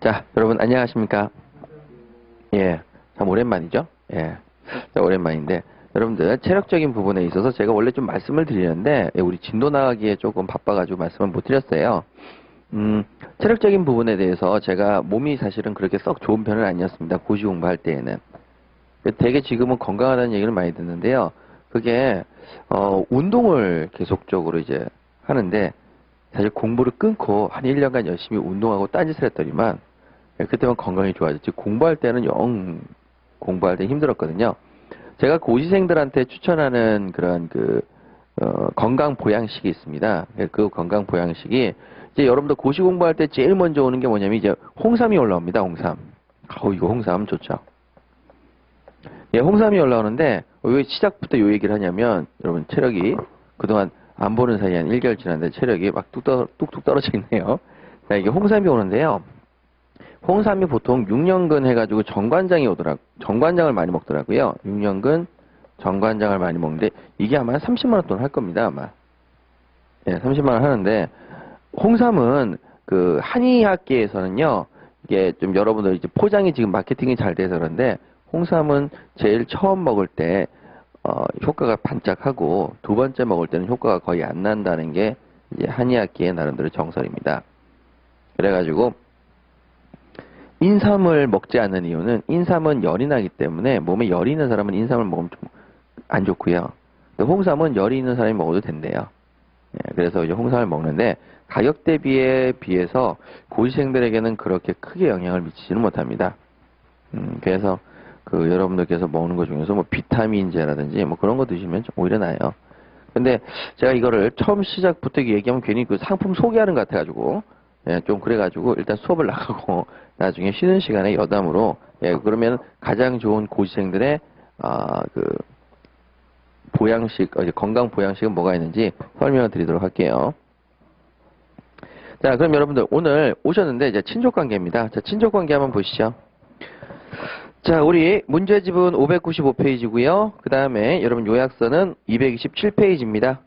자, 여러분 안녕하십니까? 예, 참 오랜만이죠? 예, 자, 오랜만인데 여러분들 체력적인 부분에 있어서 제가 원래 좀 말씀을 드리는데 우리 진도 나가기에 조금 바빠가지고 말씀을 못 드렸어요. 체력적인 부분에 대해서 제가 몸이 사실은 그렇게 썩 좋은 편은 아니었습니다. 고시 공부할 때에는. 되게 지금은 건강하다는 얘기를 많이 듣는데요. 그게 운동을 계속적으로 이제 하는데 사실 공부를 끊고 한 1년간 열심히 운동하고 딴짓을 했더니만 그때만 건강이 좋아졌지 공부할 때는 영 공부할 때 힘들었거든요. 제가 고시생들한테 추천하는 그런 건강 보양식이 있습니다. 그 건강 보양식이 이제 여러분들 고시 공부할 때 제일 먼저 오는 게 뭐냐면 이제 홍삼이 올라옵니다. 홍삼. 이거 홍삼 좋죠. 예, 홍삼이 올라오는데 왜 시작부터 요 얘기를 하냐면 여러분 체력이 그동안 안 보는 사이에 한 1개월 지났는데 체력이 막 뚝뚝 떨어져 있네요. 자, 이게 홍삼이 오는데요. 홍삼이 보통 6년근 해가지고 정관장을 많이 먹더라고요. 6년근 정관장을 많이 먹는데 이게 아마 30만 원 돈 할 겁니다. 아마. 예, 30만 원 하는데 홍삼은 그 한의학계에서는요. 이게 좀 여러분들 이제 포장이 지금 마케팅이 잘 돼서 그런데 홍삼은 제일 처음 먹을 때 효과가 반짝하고 두 번째 먹을 때는 효과가 거의 안 난다는 게 이제 한의학계의 나름대로 정설입니다. 그래가지고 인삼을 먹지 않는 이유는 인삼은 열이 나기 때문에 몸에 열이 있는 사람은 인삼을 먹으면 좀 안 좋고요. 홍삼은 열이 있는 사람이 먹어도 된대요. 예, 그래서 이제 홍삼을 먹는데 가격 대비에 비해서 고시생들에게는 그렇게 크게 영향을 미치지는 못합니다. 그래서 여러분들께서 먹는 것 중에서 뭐 비타민제라든지 뭐 그런 거 드시면 좀 오히려 나아요. 근데 제가 이거를 처음 시작부터 얘기하면 괜히 그 상품 소개하는 것 같아가지고 예, 좀 그래가지고 일단 수업을 나가고 나중에 쉬는 시간에 여담으로 예, 그러면 가장 좋은 고시생들의 보양식, 건강 보양식은 뭐가 있는지 설명을 드리도록 할게요. 자, 그럼 여러분들 오늘 오셨는데 이제 친족관계입니다. 자, 친족관계 한번 보시죠. 자, 우리 문제집은 595페이지고요. 그 다음에 여러분 요약서는 227페이지입니다.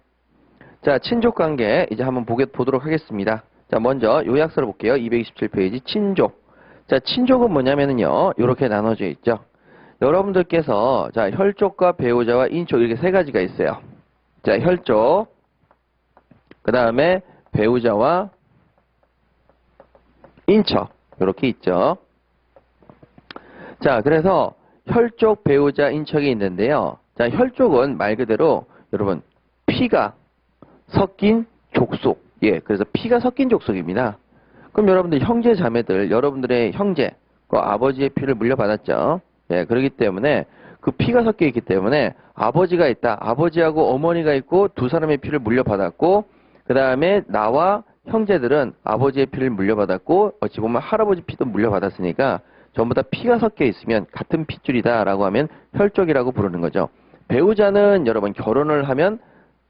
자, 친족관계 이제 한번 보도록 하겠습니다. 자, 먼저 요약서를 볼게요. 227페이지 친족. 자, 친족은 뭐냐면은요. 이렇게 나눠져 있죠. 여러분들께서 자, 혈족과 배우자와 인족 이렇게 세 가지가 있어요. 자, 혈족. 그 다음에 배우자와 인척. 이렇게 있죠. 자, 그래서 혈족, 배우자, 인척이 있는데요. 자, 혈족은 말 그대로 여러분 피가 섞인 족속. 예, 그래서 피가 섞인 족속입니다. 그럼 여러분들 형제 자매들, 여러분들의 형제, 그 아버지의 피를 물려받았죠. 예, 그렇기 때문에 그 피가 섞여 있기 때문에 아버지가 있다. 아버지하고 어머니가 있고 두 사람의 피를 물려받았고 그 다음에 나와 형제들은 아버지의 피를 물려받았고 어찌 보면 할아버지 피도 물려받았으니까 전부 다 피가 섞여 있으면 같은 핏줄이다라고 하면 혈족이라고 부르는 거죠. 배우자는 여러분 결혼을 하면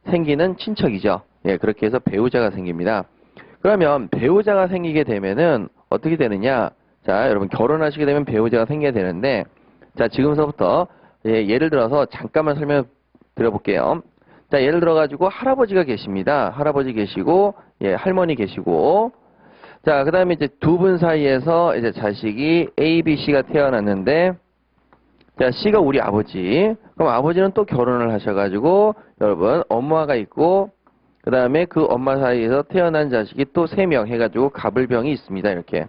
생기는 친척이죠. 예, 그렇게 해서 배우자가 생깁니다. 그러면 배우자가 생기게 되면은 어떻게 되느냐? 자, 여러분 결혼하시게 되면 배우자가 생겨야 되는데 자, 지금서부터 예를 들어서 잠깐만 설명 드려볼게요. 자, 예를 들어가지고 할아버지가 계십니다. 할아버지 계시고 예, 할머니 계시고 자, 그 다음에 이제 두 분 사이에서 이제 자식이 A, B, C가 태어났는데, 자, C가 우리 아버지. 그럼 아버지는 또 결혼을 하셔가지고, 여러분, 엄마가 있고, 그 다음에 그 엄마 사이에서 태어난 자식이 또 3명 해가지고 갑을병이 있습니다. 이렇게.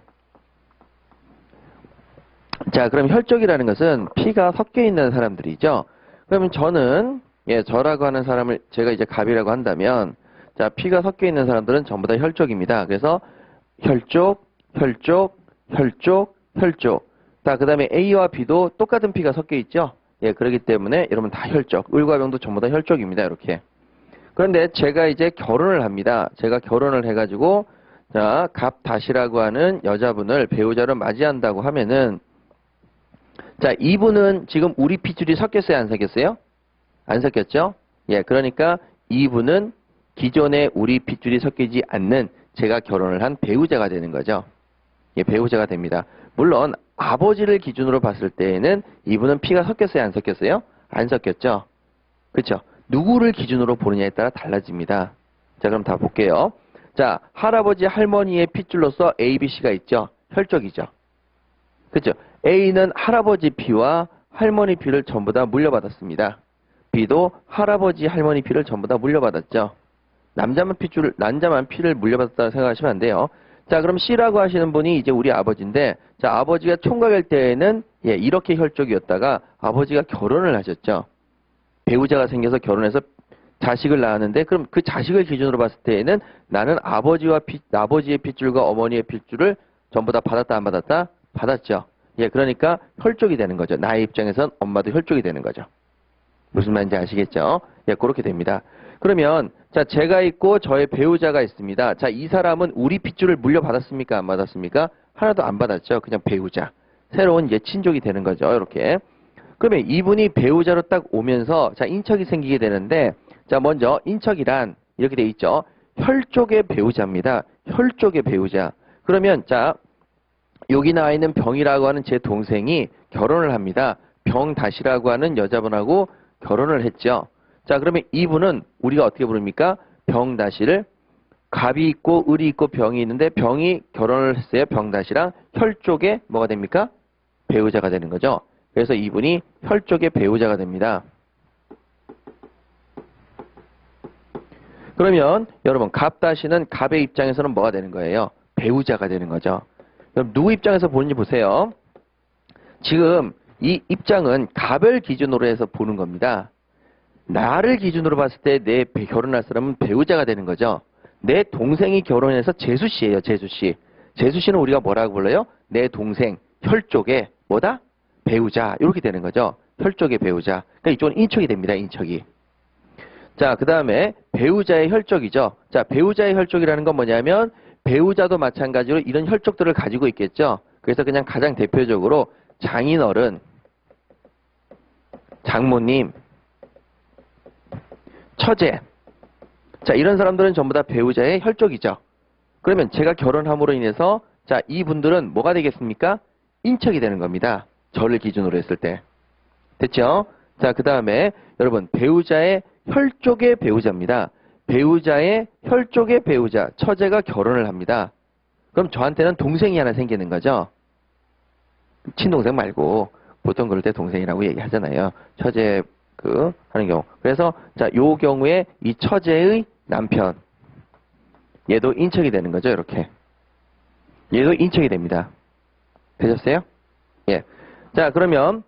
자, 그럼 혈족이라는 것은 피가 섞여 있는 사람들이죠. 그러면 저는, 예, 저라고 하는 사람을 제가 이제 갑이라고 한다면, 자, 피가 섞여 있는 사람들은 전부 다 혈족입니다. 그래서 혈족, 혈족, 혈족, 혈족. 자, 그 다음에 A와 B도 똑같은 피가 섞여 있죠? 예, 그렇기 때문에 여러분 다 혈족. 을과 병도 전부 다 혈족입니다. 이렇게. 그런데 제가 이제 결혼을 합니다. 제가 결혼을 해가지고, 자, 갑다시라고 하는 여자분을 배우자로 맞이한다고 하면은, 자, 이분은 지금 우리 핏줄이 섞였어요? 안 섞였어요? 안 섞였죠? 예, 그러니까 이분은 기존에 우리 핏줄이 섞이지 않는 제가 결혼을 한 배우자가 되는 거죠. 예, 배우자가 됩니다. 물론 아버지를 기준으로 봤을 때에는 이분은 피가 섞였어요? 안 섞였어요? 안 섞였죠. 그렇죠? 누구를 기준으로 보느냐에 따라 달라집니다. 자, 그럼 다 볼게요. 자, 할아버지 할머니의 핏줄로서 A, B, C가 있죠. 혈족이죠. 그렇죠? A는 할아버지 피와 할머니 피를 전부 다 물려받았습니다. B도 할아버지, 할머니 피를 전부 다 물려받았죠. 남자만 피를 물려받았다고 생각하시면 안 돼요. 자, 그럼 C라고 하시는 분이 이제 우리 아버지인데, 자, 아버지가 총각일 때에는, 예, 이렇게 혈족이었다가 아버지가 결혼을 하셨죠. 배우자가 생겨서 결혼해서 자식을 낳았는데, 그럼 그 자식을 기준으로 봤을 때에는 나는 아버지의 핏줄과 어머니의 핏줄을 전부 다 받았다, 안 받았다? 받았죠. 예, 그러니까 혈족이 되는 거죠. 나의 입장에선 엄마도 혈족이 되는 거죠. 무슨 말인지 아시겠죠? 예, 그렇게 됩니다. 그러면 자, 제가 있고 저의 배우자가 있습니다. 자, 이 사람은 우리 핏줄을 물려받았습니까? 안 받았습니까? 하나도 안 받았죠. 그냥 배우자. 새로운 이제 친족이 되는 거죠. 이렇게. 그러면 이분이 배우자로 딱 오면서 자, 인척이 생기게 되는데 자, 먼저 인척이란 이렇게 돼 있죠. 혈족의 배우자입니다. 혈족의 배우자. 그러면 자, 여기 나와 있는 병이라고 하는 제 동생이 결혼을 합니다. 병다시라고 하는 여자분하고 결혼을 했죠. 자, 그러면 이분은 우리가 어떻게 부릅니까? 병다시를 갑이 있고 을이 있고 병이 있는데 병이 결혼을 했어요. 병다시랑 혈족의 뭐가 됩니까? 배우자가 되는 거죠. 그래서 이분이 혈족의 배우자가 됩니다. 그러면 여러분 갑다시는 갑의 입장에서는 뭐가 되는 거예요? 배우자가 되는 거죠. 그럼 누구 입장에서 보는지 보세요. 지금 이 입장은 갑을 기준으로 해서 보는 겁니다. 나를 기준으로 봤을 때 내 결혼할 사람은 배우자가 되는 거죠. 내 동생이 결혼해서 재수씨예요. 재수씨. 재수씨는 우리가 뭐라고 불러요? 내 동생 혈족의 뭐다? 배우자. 이렇게 되는 거죠. 혈족의 배우자. 그러니까 이쪽은 인척이 됩니다. 인척이. 자, 그 다음에 배우자의 혈족이죠. 자, 배우자의 혈족이라는 건 뭐냐면 배우자도 마찬가지로 이런 혈족들을 가지고 있겠죠. 그래서 그냥 가장 대표적으로 장인어른, 장모님, 처제. 자, 이런 사람들은 전부 다 배우자의 혈족이죠. 그러면 제가 결혼함으로 인해서 자, 이분들은 뭐가 되겠습니까? 인척이 되는 겁니다. 저를 기준으로 했을 때. 됐죠? 자, 그 다음에 여러분 배우자의 혈족의 배우자입니다. 배우자의 혈족의 배우자, 처제가 결혼을 합니다. 그럼 저한테는 동생이 하나 생기는 거죠. 친동생 말고 보통 그럴 때 동생이라고 얘기하잖아요. 처제 하는 경우. 그래서 자, 요 경우에 이 처제의 남편 얘도 인척이 되는 거죠. 이렇게. 얘도 인척이 됩니다. 되셨어요? 예. 자, 그러면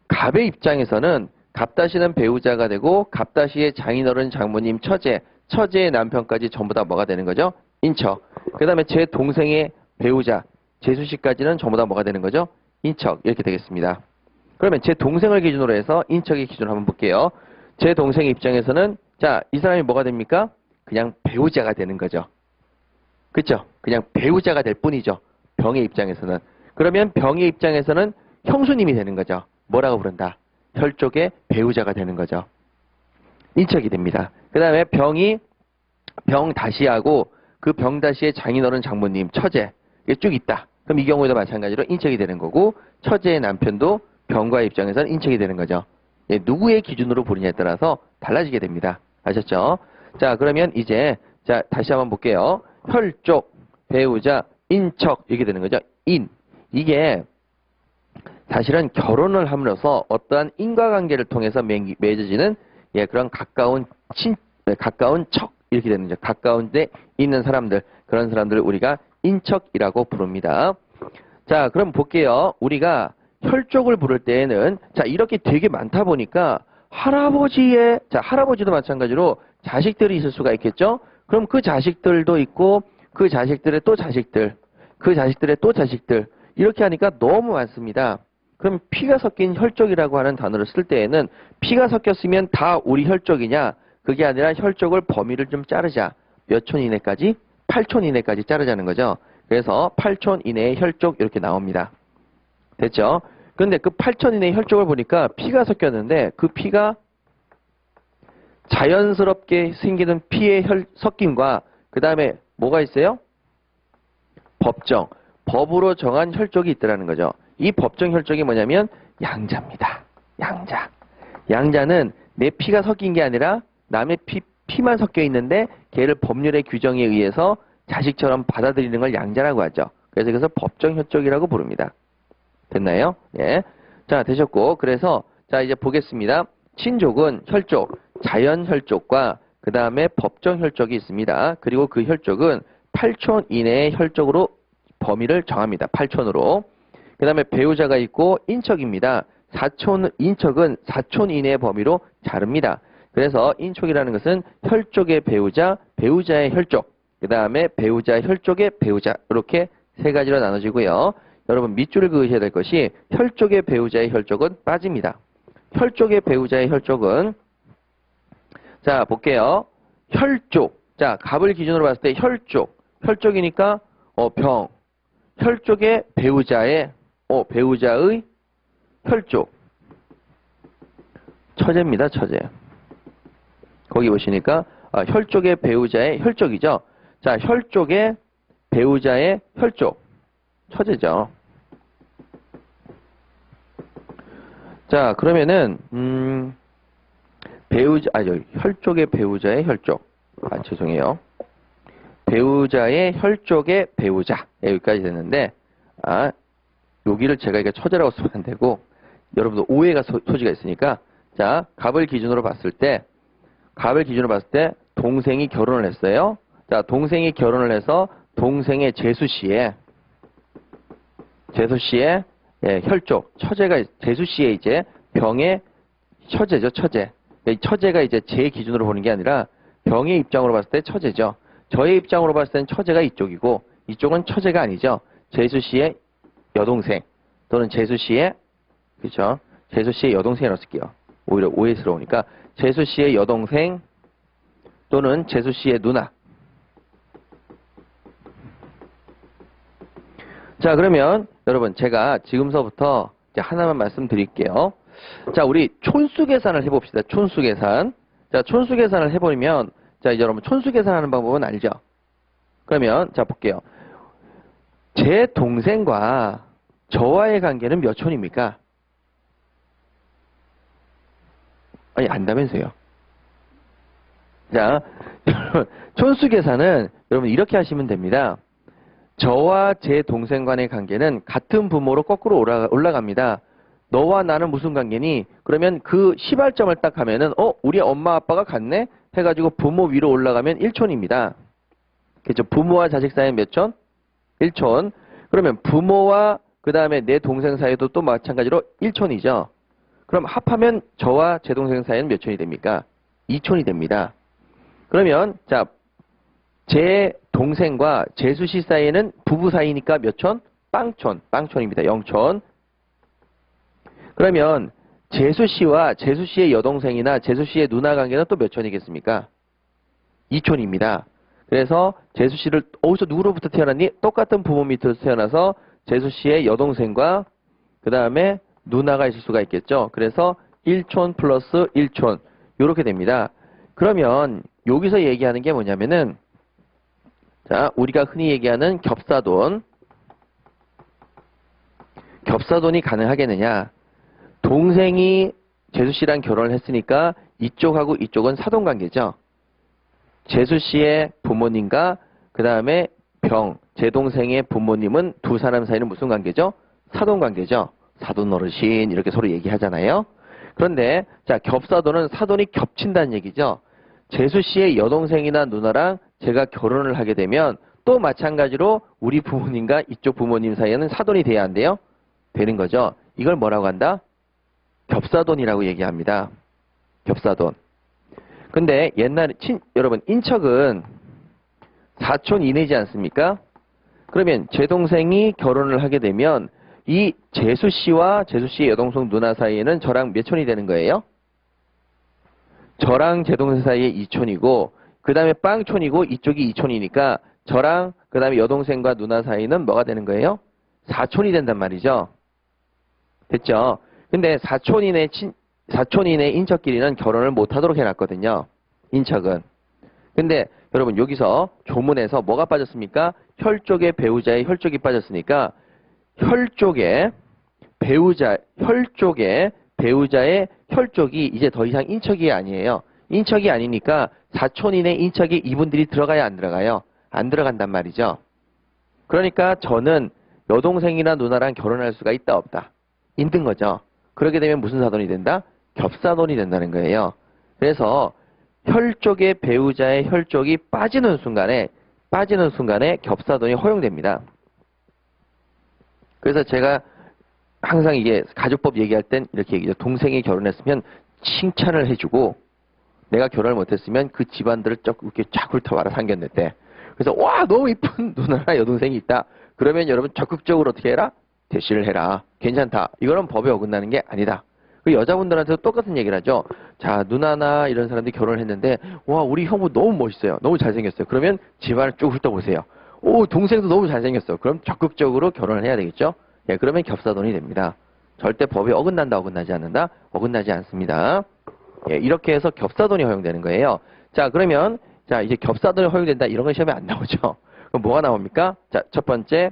갑의 입장에서는 갑다시는 배우자가 되고 갑다시의 장인어른, 장모님, 처제의 남편까지 전부 다 뭐가 되는 거죠? 인척. 그 다음에 제 동생의 배우자, 재수씨까지는 전부 다 뭐가 되는 거죠? 인척. 이렇게 되겠습니다. 그러면 제 동생을 기준으로 해서 인척의 기준으로 한번 볼게요. 제 동생의 입장에서는 자, 이 사람이 뭐가 됩니까? 그냥 배우자가 되는 거죠. 그렇죠? 그냥 배우자가 될 뿐이죠. 병의 입장에서는. 그러면 병의 입장에서는 형수님이 되는 거죠. 뭐라고 부른다? 혈족의 배우자가 되는 거죠. 인척이 됩니다. 그 다음에 병다시하고 그 병다시의 장인어른, 장모님, 처제 이게 쭉 있다. 그럼 이 경우에도 마찬가지로 인척이 되는 거고 처제의 남편도 병과의 입장에서는 인척이 되는 거죠. 예, 누구의 기준으로 보느냐에 따라서 달라지게 됩니다. 아셨죠? 자, 그러면 이제 자, 다시 한번 볼게요. 혈족, 배우자, 인척 이렇게 되는 거죠. 이게 사실은 결혼을 함으로써 어떠한 인과관계를 통해서 맺어지는 예, 그런 가까운 척 이렇게 되는 거죠. 가까운 데 있는 사람들, 그런 사람들을 우리가 인척이라고 부릅니다. 자, 그럼 볼게요. 우리가 혈족을 부를 때에는 자, 이렇게 되게 많다 보니까 할아버지도 마찬가지로 자식들이 있을 수가 있겠죠. 그럼 그 자식들도 있고 그 자식들의 또 자식들, 그 자식들의 또 자식들 이렇게 하니까 너무 많습니다. 그럼 피가 섞인 혈족이라고 하는 단어를 쓸 때에는 피가 섞였으면 다 우리 혈족이냐? 그게 아니라 혈족을 범위를 좀 자르자. 몇 촌 이내까지? 8촌 이내까지 자르자는 거죠. 그래서 8촌 이내의 혈족 이렇게 나옵니다. 됐죠? 그런데 그 8촌 이내의 혈족을 보니까 피가 섞였는데 그 피가 자연스럽게 생기는 피의 섞임과 그 다음에 뭐가 있어요? 법정. 법으로 정한 혈족이 있더라는 거죠. 이 법정 혈족이 뭐냐면 양자입니다. 양자. 양자는 내 피가 섞인 게 아니라 남의 피만 섞여 있는데 걔를 법률의 규정에 의해서 자식처럼 받아들이는 걸 양자라고 하죠. 그래서 이것을 법정 혈족이라고 부릅니다. 됐나요? 예. 자, 되셨고. 그래서 자, 이제 보겠습니다. 친족은 혈족, 자연 혈족과 그 다음에 법정 혈족이 있습니다. 그리고 그 혈족은 8촌 이내의 혈족으로 범위를 정합니다. 8촌으로. 그 다음에 배우자가 있고 인척입니다. 인척은 4촌 이내의 범위로 자릅니다. 그래서 인촉이라는 것은 혈족의 배우자, 배우자의 혈족, 그 다음에 배우자 혈족의 배우자, 이렇게 세 가지로 나눠지고요. 여러분 밑줄을 그으셔야 될 것이 혈족의 배우자의 혈족은 빠집니다. 혈족의 배우자의 혈족은 자 볼게요. 혈족, 자 갑을 기준으로 봤을 때 혈족이니까 병, 혈족의 배우자의 배우자의 혈족, 처제입니다. 처제. 거기 보시니까 혈족의 배우자의 혈족이죠. 자, 혈족의 배우자의 혈족, 처제죠. 자, 그러면은 혈족의 배우자의 혈족. 죄송해요. 배우자의 혈족의 배우자. 여기까지 됐는데 여기를 제가 이게 처제라고 쓰면 안 되고 여러분들 오해가 소지가 있으니까 자, 갑을 기준으로 봤을 때 동생이 결혼을 했어요. 자, 동생이 결혼을 해서 동생의 제수씨의 혈족, 처제가 제수씨의 이제 병의 처제죠, 처제. 처제가 이제 제 기준으로 보는 게 아니라 병의 입장으로 봤을 때 처제죠. 저의 입장으로 봤을 때는 처제가 이쪽이고 이쪽은 처제가 아니죠. 제수씨의 여동생 또는 제수씨의 그렇죠. 제수씨의 여동생이라고 쓸게요. 오히려 오해스러우니까 제수씨의 여동생 또는 제수씨의 누나. 자, 그러면 여러분 제가 지금서부터 이제 하나만 말씀드릴게요. 자, 우리 촌수 계산을 해봅시다. 촌수 계산. 자, 촌수 계산을 해보면 자, 이제 여러분 촌수 계산하는 방법은 알죠? 그러면 자 볼게요. 제 동생과 저와의 관계는 몇 촌입니까? 아니 안다면서요. 자, 촌수 계산은 여러분 이렇게 하시면 됩니다. 저와 제 동생 간의 관계는 같은 부모로 거꾸로 올라갑니다. 너와 나는 무슨 관계니? 그러면 그 시발점을 딱 하면은 우리 엄마 아빠가 같네? 해가지고 부모 위로 올라가면 1촌입니다. 그렇죠? 부모와 자식 사이는 몇 촌? 1촌. 그러면 부모와 그 다음에 내 동생 사이도 또 마찬가지로 1촌이죠. 그럼 합하면 저와 제 동생 사이는 몇 촌이 됩니까? 2촌이 됩니다. 그러면 자, 제 동생과 제수씨 사이에는 부부 사이니까 몇 촌? 빵촌입니다. 0촌. 그러면 제수씨와 제수씨의 여동생이나 제수씨의 누나 관계는 또 몇 촌이겠습니까? 2촌입니다. 그래서 제수씨를 어디서 누구로부터 태어났니? 똑같은 부모 밑에서 태어나서 제수씨의 여동생과 그 다음에 누나가 있을 수가 있겠죠. 그래서 1촌 플러스 1촌 이렇게 됩니다. 그러면 여기서 얘기하는 게 뭐냐면은 자, 우리가 흔히 얘기하는 겹사돈이 가능하겠느냐? 동생이 제수씨랑 결혼을 했으니까 이쪽하고 이쪽은 사돈관계죠. 제수씨의 부모님과 그 다음에 제 동생의 부모님은 두 사람 사이는 무슨 관계죠? 사돈관계죠. 사돈 어르신 이렇게 서로 얘기하잖아요. 그런데 자, 겹사돈은 사돈이 겹친다는 얘기죠. 제수씨의 여동생이나 누나랑 제가 결혼을 하게 되면 또 마찬가지로 우리 부모님과 이쪽 부모님 사이에는 사돈이 돼야 한대요. 되는 거죠. 이걸 뭐라고 한다? 겹사돈이라고 얘기합니다. 겹사돈. 근데 옛날에 여러분 인척은 4촌 이내지 않습니까? 그러면 제 동생이 결혼을 하게 되면 이 제수씨와 제수씨의 여동생 누나 사이에는 저랑 몇 촌이 되는 거예요? 저랑 제 동생 사이에 2촌이고 그 다음에 빵촌이고 이쪽이 2촌이니까 저랑 그 다음에 여동생과 누나 사이는 뭐가 되는 거예요? 4촌이 된단 말이죠. 됐죠? 근데 4촌 이내 인척끼리는 결혼을 못하도록 해놨거든요. 인척은. 근데 여러분 여기서 조문에서 뭐가 빠졌습니까? 혈족의 배우자의 혈족이 빠졌으니까 혈족의 배우자의 혈족이 이제 더 이상 인척이 아니에요. 인척이 아니니까 4촌 이내 인척이 이분들이 들어가야 안 들어가요? 안 들어간단 말이죠. 그러니까 저는 여동생이나 누나랑 결혼할 수가 있다 없다. 있는 거죠. 그렇게 되면 무슨 사돈이 된다? 겹사돈이 된다는 거예요. 그래서 혈족의 배우자의 혈족이 빠지는 순간에 겹사돈이 허용됩니다. 그래서 제가 항상 이게 가족법 얘기할 땐 이렇게 얘기죠. 동생이 결혼했으면 칭찬을 해주고 내가 결혼을 못했으면 그 집안들을 이렇게 쫙 훑어봐라 상견례 때. 그래서 와 너무 이쁜 누나나 여동생이 있다. 그러면 여러분 적극적으로 어떻게 해라? 대시를 해라. 괜찮다. 이거는 법에 어긋나는 게 아니다. 그 여자분들한테도 똑같은 얘기를 하죠. 자 누나나 이런 사람들이 결혼을 했는데 와 우리 형부 너무 멋있어요. 너무 잘생겼어요. 그러면 집안을 쭉 훑어보세요. 오 동생도 너무 잘생겼어. 그럼 적극적으로 결혼을 해야 되겠죠. 예, 그러면 겹사돈이 됩니다. 절대 법에 어긋난다 어긋나지 않는다? 어긋나지 않습니다. 예, 이렇게 해서 겹사돈이 허용되는 거예요. 자 그러면 자 이제 겹사돈이 허용된다 이런 건 시험에 안 나오죠. 그럼 뭐가 나옵니까? 자 첫 번째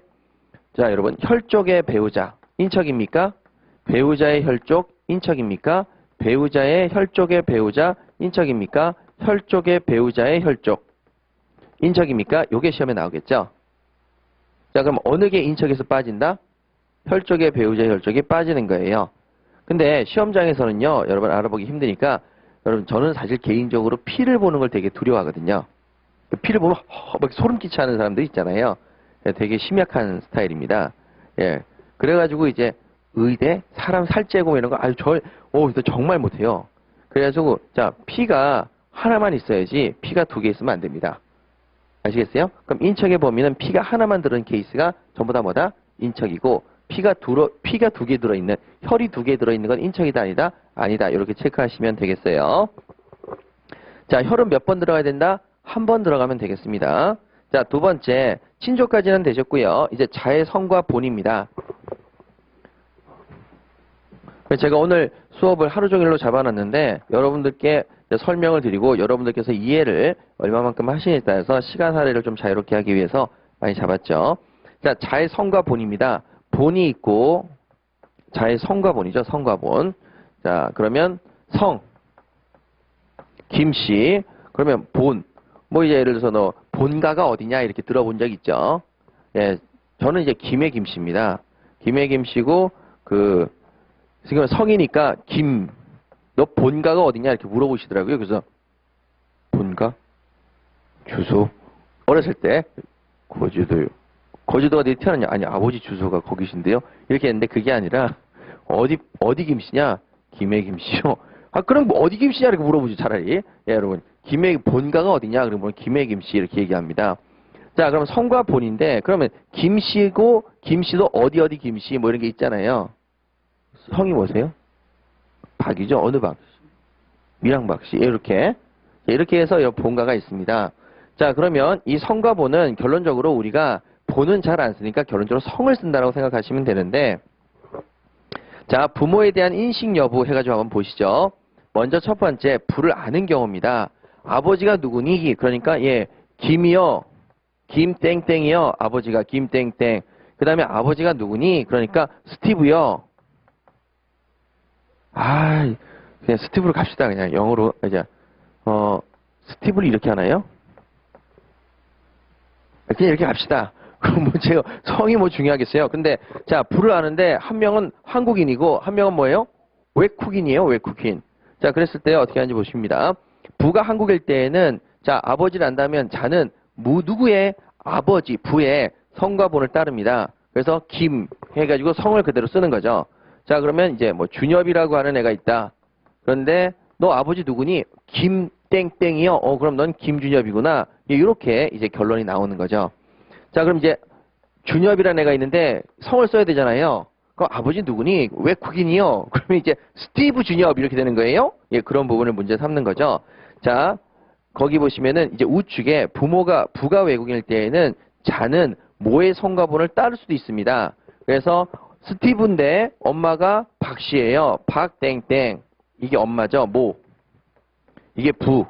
자 여러분 혈족의 배우자 인척입니까? 배우자의 혈족 인척입니까? 배우자의 혈족의 배우자 인척입니까? 혈족의 배우자의 혈족 인척입니까? 요게 시험에 나오겠죠. 자 그럼 어느 게 인척에서 빠진다? 혈족의 배우자의 혈족이 빠지는 거예요. 근데 시험장에서는요 여러분 알아보기 힘드니까 여러분 저는 사실 개인적으로 피를 보는 걸 되게 두려워하거든요. 피를 보면 막 소름 끼쳐 하는 사람들 있잖아요. 되게 심약한 스타일입니다. 예. 그래가지고 이제 의대, 사람 살째고 이런 거, 정말 못해요. 그래가지고, 자, 피가 하나만 있어야지, 피가 두 개 있으면 안 됩니다. 아시겠어요? 그럼 인척의 범위는 피가 하나만 들어있는 케이스가 전부 다 뭐다? 인척이고, 피가 두 개 들어있는, 혈이 두 개 들어있는 건 인척이다, 아니다? 아니다. 이렇게 체크하시면 되겠어요. 자, 혈은 몇 번 들어가야 된다? 한 번 들어가면 되겠습니다. 자, 두 번째, 친족까지는 되셨고요. 이제 자의 성과 본입니다. 제가 오늘 수업을 하루 종일로 잡아놨는데 여러분들께 설명을 드리고 여러분들께서 이해를 얼마만큼 하시냐에 따라서 시간 할애를 좀 자유롭게 하기 위해서 많이 잡았죠. 자, 자의 성과 본입니다. 본이 있고 자의 성과 본이죠. 성과 본. 자, 그러면 성 김씨 그러면 본 뭐 이제 예를 들어서 너 본가가 어디냐 이렇게 들어본 적 있죠. 예, 저는 이제 김의 김씨입니다. 김의 김씨고 지금 성이니까 너 본가가 어디냐 이렇게 물어보시더라고요. 그래서 본가? 주소? 어렸을 때 거제도요. 거제도가 어디 태어났냐? 아니 아버지 주소가 거기신데요. 이렇게 했는데 그게 아니라 어디 김씨냐? 김의 김씨요. 아 그럼 뭐 어디 김씨냐 이렇게 물어보죠 차라리. 예, 여러분 김의 본가가 어디냐? 그러면 김의 김씨 이렇게 얘기합니다. 자 그럼 성과 본인데 그러면 김씨고 김씨도 어디 김씨 뭐 이런 게 있잖아요. 성이 뭐세요? 박이죠. 어느 박? 밀양박씨. 이렇게 해서 본가가 있습니다. 자 그러면 이 성과 본은 결론적으로 우리가 본은 잘 안 쓰니까 결론적으로 성을 쓴다라고 생각하시면 되는데 자 부모에 대한 인식 여부 해가지고 한번 보시죠. 먼저 첫 번째 부를 아는 경우입니다. 아버지가 누구니? 그러니까 예 김이요. 김땡땡이요. 아버지가 김땡땡. 그 다음에 아버지가 누구니? 그러니까 스티브요. 그냥 스티브로 갑시다. 그냥 영어로 이제 스티브를 이렇게 하나요? 그냥 이렇게 갑시다. 그럼 뭐 제가 성이 뭐 중요하겠어요? 근데 자 부를 아는데 한 명은 한국인이고 한 명은 뭐예요? 외국인이에요. 외국인. 자 그랬을 때 어떻게 하는지 보십니다. 부가 한국일 때에는 자 아버지를 안다면 자는 누구의 아버지 부의 성과 본을 따릅니다. 그래서 김 해가지고 성을 그대로 쓰는 거죠. 자 그러면 이제 뭐 준엽이라고 하는 애가 있다. 그런데 너 아버지 누구니? 김땡땡이요. 그럼 넌 김준엽이구나. 이렇게 이제 결론이 나오는 거죠. 자 그럼 이제 준엽이라는 애가 있는데 성을 써야 되잖아요. 그럼 아버지 누구니? 외국인이요. 그러면 이제 스티브 준엽 이렇게 되는 거예요. 예, 그런 부분을 문제 삼는 거죠. 자 거기 보시면은 이제 우측에 부가 외국인일 때에는 자는 모의 성과본을 따를 수도 있습니다. 그래서 스티브인데 엄마가 박씨예요. 박땡땡. 이게 엄마죠. 모. 이게 부.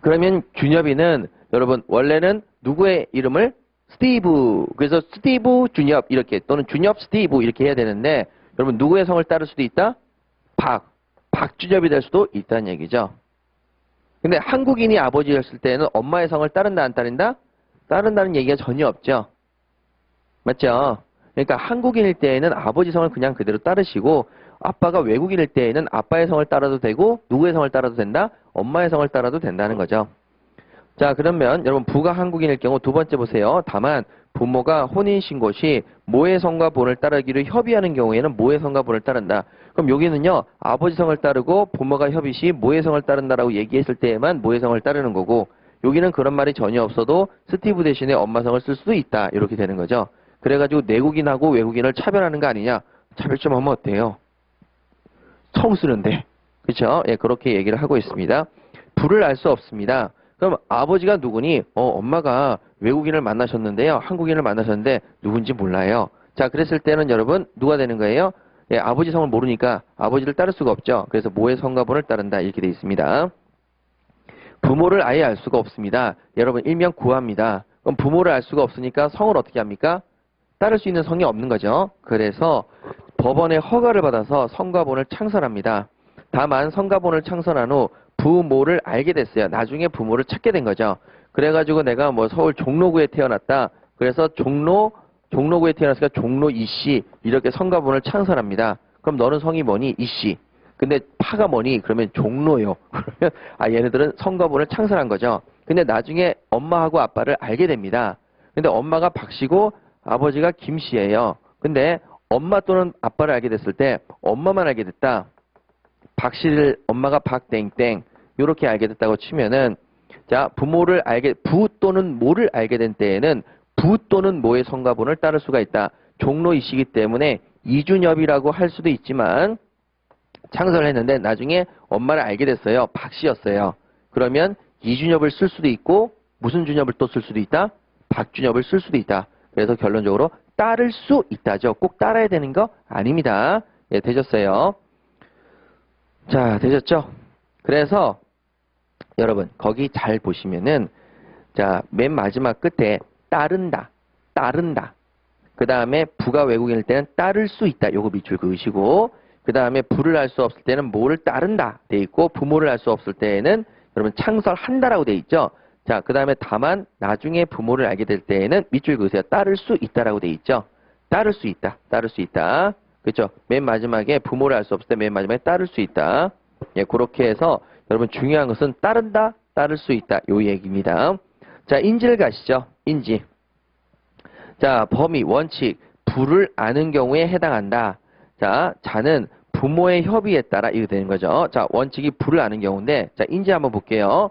그러면 준엽이는 여러분 원래는 누구의 이름을? 스티브. 그래서 스티브 준엽 이렇게 또는 준엽 스티브 이렇게 해야 되는데 여러분 누구의 성을 따를 수도 있다? 박준엽이 될 수도 있다는 얘기죠. 근데 한국인이 아버지였을 때는 엄마의 성을 따른다 안 따른다? 따른다는 얘기가 전혀 없죠. 맞죠? 그러니까 한국인일 때에는 아버지 성을 그냥 그대로 따르시고 아빠가 외국인일 때에는 아빠의 성을 따라도 되고 누구의 성을 따라도 된다? 엄마의 성을 따라도 된다는 거죠. 자, 그러면 여러분 부가 한국인일 경우 두 번째 보세요. 다만 부모가 혼인신고 시 모의 성과 본을 따르기로 협의하는 경우에는 모의 성과 본을 따른다. 그럼 여기는요. 아버지 성을 따르고 부모가 협의 시 모의 성을 따른다라고 얘기했을 때에만 모의 성을 따르는 거고 여기는 그런 말이 전혀 없어도 스티브 대신에 엄마 성을 쓸 수도 있다. 이렇게 되는 거죠. 그래가지고 내국인하고 외국인을 차별하는 거 아니냐. 차별 좀 하면 어때요? 성 쓰는데. 그렇죠? 예, 그렇게 얘기를 하고 있습니다. 부를 알 수 없습니다. 그럼 아버지가 누구니? 엄마가 외국인을 만나셨는데요. 한국인을 만나셨는데 누군지 몰라요. 자, 그랬을 때는 여러분 누가 되는 거예요? 예, 아버지 성을 모르니까 아버지를 따를 수가 없죠. 그래서 모의 성과 본을 따른다. 이렇게 돼 있습니다. 부모를 아예 알 수가 없습니다. 여러분 일명 구합니다. 그럼 부모를 알 수가 없으니까 성을 어떻게 합니까? 따를 수 있는 성이 없는 거죠. 그래서 법원의 허가를 받아서 성과 본을 창설합니다. 다만 성과 본을 창설한 후 부모를 알게 됐어요. 나중에 부모를 찾게 된 거죠. 그래가지고 내가 뭐 서울 종로구에 태어났다. 그래서 종로구에 태어났으니까 종로 이씨 이렇게 성과 본을 창설합니다. 그럼 너는 성이 뭐니? 이씨. 근데 파가 뭐니? 그러면 종로요. 그러면 얘네들은 성과 본을 창설한 거죠. 근데 나중에 엄마하고 아빠를 알게 됩니다. 근데 엄마가 박씨고 아버지가 김씨예요. 근데 엄마 또는 아빠를 알게 됐을 때 엄마만 알게 됐다. 박씨를 엄마가 박땡땡 이렇게 알게 됐다고 치면은 자 부모를 알게 부 또는 모를 알게 된 때에는 부 또는 모의 성과 본을 따를 수가 있다. 종로이시기 때문에 이준엽이라고 할 수도 있지만 창설을 했는데 나중에 엄마를 알게 됐어요. 박씨였어요. 그러면 이준엽을 쓸 수도 있고 무슨 준엽을 또 쓸 수도 있다? 박준엽을 쓸 수도 있다. 그래서 결론적으로 따를 수 있다죠. 꼭 따라야 되는 거 아닙니다. 예, 되셨어요. 자, 되셨죠? 그래서 여러분 거기 잘 보시면은 자, 맨 마지막 끝에 따른다. 그 다음에 부가 외국인일 때는 따를 수 있다. 요거 밑줄 그으시고 그 다음에 부를 알 수 없을 때는 뭐를 따른다 돼 있고 부모를 알 수 없을 때에는 여러분 창설한다라고 돼 있죠. 자, 그 다음에 다만 나중에 부모를 알게 될 때에는 밑줄 그으세요. 따를 수 있다라고 돼 있죠. 따를 수 있다. 그렇죠? 맨 마지막에 부모를 알 수 없을 때 맨 마지막에 따를 수 있다. 예, 그렇게 해서 여러분 중요한 것은 따른다, 따를 수 있다. 요 얘기입니다. 자, 인지를 가시죠. 인지. 자, 범위, 원칙, 부를 아는 경우에 해당한다. 자, 자는 부모의 협의에 따라 이렇게 되는 거죠. 자, 원칙이 부를 아는 경우인데 자, 인지 한번 볼게요.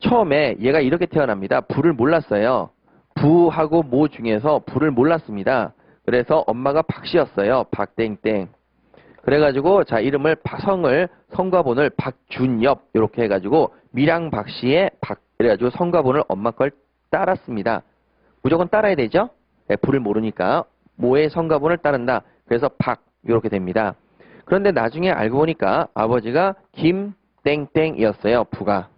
처음에 얘가 이렇게 태어납니다. 부를 몰랐어요. 부하고 모 중에서 부를 몰랐습니다. 그래서 엄마가 박씨였어요. 박땡땡. 그래가지고 자 이름을 성과본을 박준엽 이렇게 해가지고 미랑 박씨의 박 그래가지고 성과본을 엄마 걸 따랐습니다. 무조건 따라야 되죠? 네, 부를 모르니까 모의 성과본을 따른다. 그래서 박 이렇게 됩니다. 그런데 나중에 알고 보니까 아버지가 김땡땡이었어요. 부가.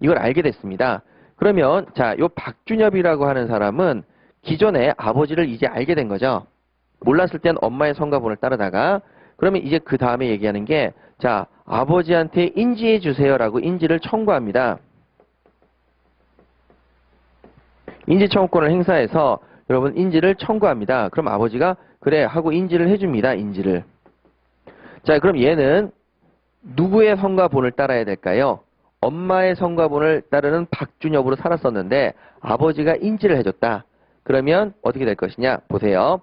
이걸 알게 됐습니다. 그러면 자, 요 박준엽이라고 하는 사람은 기존에 아버지를 이제 알게 된 거죠. 몰랐을 땐 엄마의 성과본을 따르다가 그러면 이제 그 다음에 얘기하는 게 자, 아버지한테 인지해 주세요라고 인지를 청구합니다. 인지 청구권을 행사해서 여러분 인지를 청구합니다. 그럼 아버지가 그래 하고 인지를 해줍니다. 인지를. 자, 그럼 얘는 누구의 성과본을 따라야 될까요? 엄마의 성과본을 따르는 박준엽으로 살았었는데 아버지가 인지를 해줬다. 그러면 어떻게 될 것이냐? 보세요.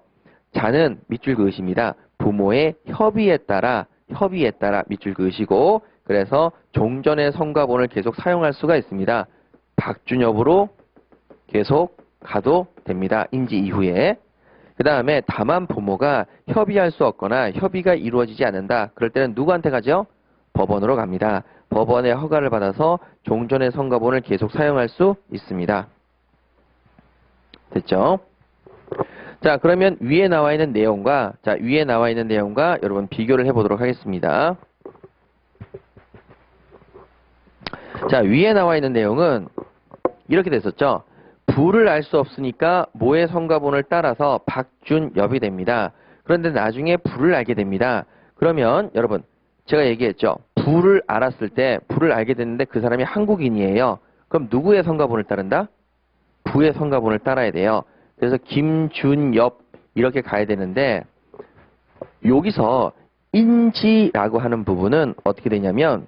자는 밑줄 그으십니다. 부모의 협의에 따라 밑줄 그으시고 그래서 종전의 성과본을 계속 사용할 수가 있습니다. 박준엽으로 계속 가도 됩니다. 인지 이후에. 그 다음에 다만 부모가 협의할 수 없거나 협의가 이루어지지 않는다. 그럴 때는 누구한테 가죠? 법원으로 갑니다. 법원의 허가를 받아서 종전의 성과본을 계속 사용할 수 있습니다. 됐죠? 자, 그러면 위에 나와 있는 내용과 여러분 비교를 해보도록 하겠습니다. 자, 위에 나와 있는 내용은 이렇게 됐었죠. 부를 알 수 없으니까 모의 성과본을 따라서 박준엽이 됩니다. 그런데 나중에 부를 알게 됩니다. 그러면 여러분 제가 얘기했죠. 부를 알게 됐는데 그 사람이 한국인이에요. 그럼 누구의 성과본을 따른다? 부의 성과본을 따라야 돼요. 그래서 김준엽 이렇게 가야 되는데 여기서 인지라고 하는 부분은 어떻게 되냐면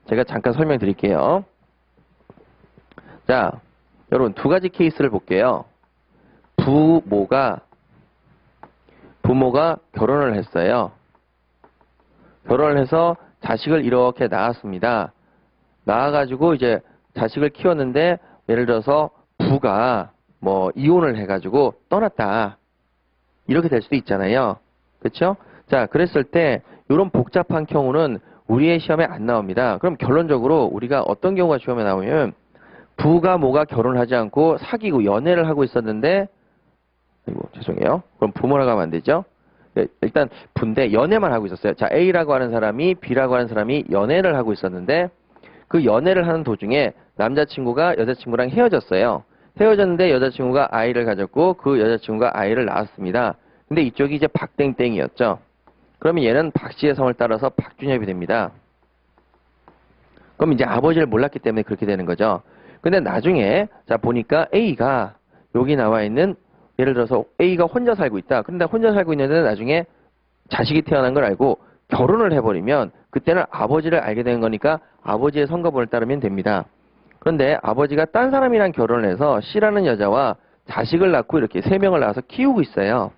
제가 잠깐 설명드릴게요. 자, 여러분 두 가지 케이스를 볼게요. 부모가 결혼을 했어요. 결혼을 해서 자식을 이렇게 낳았습니다. 낳아가지고 이제 자식을 키웠는데 예를 들어서 부가 뭐 이혼을 해가지고 떠났다. 이렇게 될 수도 있잖아요. 그렇죠? 자, 그랬을 때 이런 복잡한 경우는 우리의 시험에 안 나옵니다. 그럼 결론적으로 우리가 어떤 경우가 시험에 나오면 부가 모가 결혼하지 않고 사귀고 연애를 하고 있었는데 아이고 죄송해요. 그럼 부모라고 하면 안 되죠. 일단 부인데 연애만 하고 있었어요. 자, A라고 하는 사람이 B라고 하는 사람이 연애를 하고 있었는데 그 연애를 하는 도중에 남자친구가 여자친구랑 헤어졌어요. 헤어졌는데 여자친구가 아이를 가졌고 그 여자친구가 아이를 낳았습니다. 근데 이쪽이 이제 박땡땡이었죠. 그러면 얘는 박씨의 성을 따라서 박준엽이 됩니다. 그럼 이제 아버지를 몰랐기 때문에 그렇게 되는 거죠. 근데 나중에 자 보니까 A가 여기 나와 있는 예를 들어서 A가 혼자 살고 있다. 그런데 혼자 살고 있는데 나중에 자식이 태어난 걸 알고 결혼을 해버리면 그때는 아버지를 알게 되는 거니까 아버지의 성가분을 따르면 됩니다. 그런데 아버지가 딴 사람이랑 결혼을 해서 C라는 여자와 자식을 낳고 이렇게 3명을 낳아서 키우고 있어요.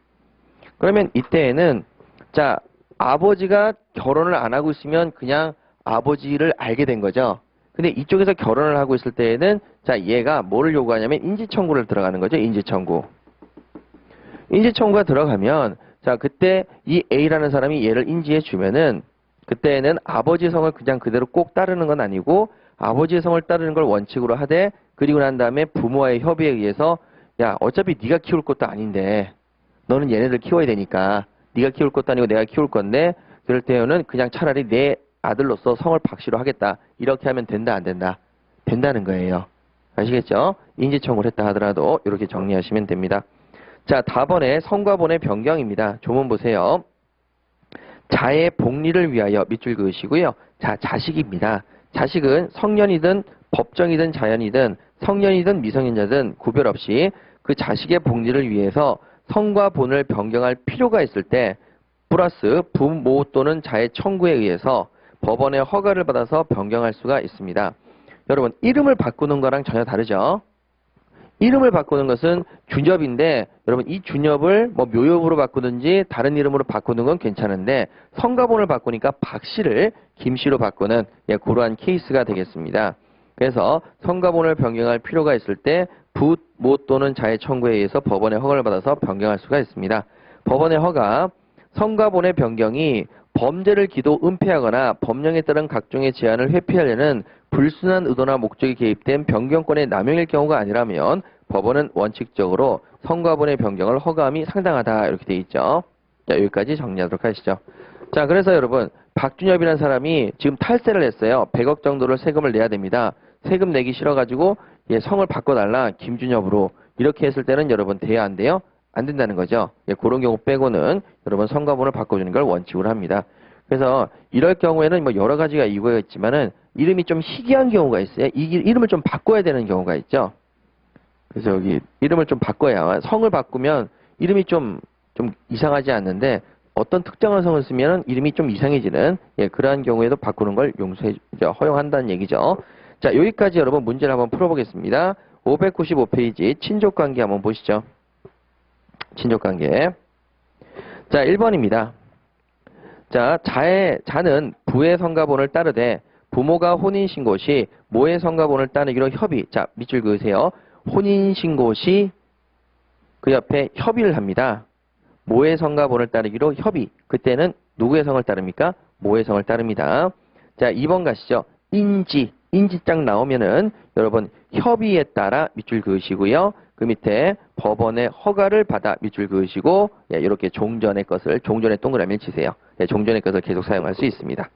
그러면 이때에는 자 아버지가 결혼을 안 하고 있으면 그냥 아버지를 알게 된 거죠. 근데 이쪽에서 결혼을 하고 있을 때에는 자 얘가 뭐를 요구하냐면 인지청구를 들어가는 거죠. 인지청구. 인지청구가 들어가면 자 그때 이 A라는 사람이 얘를 인지해 주면은 그때는 아버지 성을 그냥 그대로 꼭 따르는 건 아니고 아버지의 성을 따르는 걸 원칙으로 하되 그리고 난 다음에 부모와의 협의에 의해서 야 어차피 네가 키울 것도 아닌데 너는 얘네들 키워야 되니까 네가 키울 것도 아니고 내가 키울 건데 그럴 때는 그냥 차라리 내 아들로서 성을 박씨로 하겠다. 이렇게 하면 된다 안 된다? 된다는 거예요. 아시겠죠? 인지청구를 했다 하더라도 이렇게 정리하시면 됩니다. 자, 다번에 성과 본의 변경입니다. 조문 보세요. 자의 복리를 위하여 밑줄 그으시고요. 자, 자식입니다. 자식은 성년이든 법정이든 자연이든 성년이든 미성년자든 구별 없이 그 자식의 복리를 위해서 성과 본을 변경할 필요가 있을 때 플러스 부모 또는 자의 청구에 의해서 법원의 허가를 받아서 변경할 수가 있습니다. 여러분 이름을 바꾸는 거랑 전혀 다르죠. 이름을 바꾸는 것은 준엽인데 여러분 이 준엽을 뭐 묘엽으로 바꾸든지 다른 이름으로 바꾸는 건 괜찮은데 성가본을 바꾸니까 박씨를 김씨로 바꾸는 그러한 케이스가 되겠습니다. 그래서 성가본을 변경할 필요가 있을 때 부모 또는 자의 청구에 의해서 법원의 허가를 받아서 변경할 수가 있습니다. 법원의 허가 성가본의 변경이 범죄를 기도 은폐하거나 법령에 따른 각종의 제한을 회피하려는 불순한 의도나 목적이 개입된 변경권의 남용일 경우가 아니라면 법원은 원칙적으로 성과본의 변경을 허가함이 상당하다 이렇게 돼 있죠. 자, 여기까지 정리하도록 하시죠. 자, 그래서 여러분 박준엽이라는 사람이 지금 탈세를 했어요. 100억 정도를 세금을 내야 됩니다. 세금 내기 싫어가지고 성을 바꿔달라 김준엽으로 이렇게 했을 때는 여러분 돼야 안 돼요? 안 된다는 거죠. 그런 경우 빼고는 여러분 성과본을 바꿔주는 걸 원칙으로 합니다. 그래서 이럴 경우에는 뭐 여러 가지가 이유가 있지만은 이름이 좀 희귀한 경우가 있어요. 이름을 좀 바꿔야 되는 경우가 있죠. 그래서 여기 이름을 좀 바꿔야 성을 바꾸면 이름이 좀 이상하지 않는데 어떤 특정한 성을 쓰면 이름이 좀 이상해지는 그러한 경우에도 바꾸는 걸 허용한다는 얘기죠. 자, 여기까지 여러분 문제를 한번 풀어보겠습니다. 595페이지 친족관계 한번 보시죠. 친족관계. 자, 1번입니다. 자, 자는 부의 성가본을 따르되 부모가 혼인신고 시 모의 성가본을 따르기로 협의. 자, 밑줄 그으세요. 혼인신고 시 그 옆에 협의를 합니다. 모의 성가본을 따르기로 협의. 그때는 누구의 성을 따릅니까? 모의 성을 따릅니다. 자, 2번 가시죠. 인지장 나오면은 여러분 협의에 따라 밑줄 그으시고요. 그 밑에 법원의 허가를 받아 밑줄 그으시고 이렇게 종전의 동그라미를 치세요. 종전의 것을 계속 사용할 수 있습니다.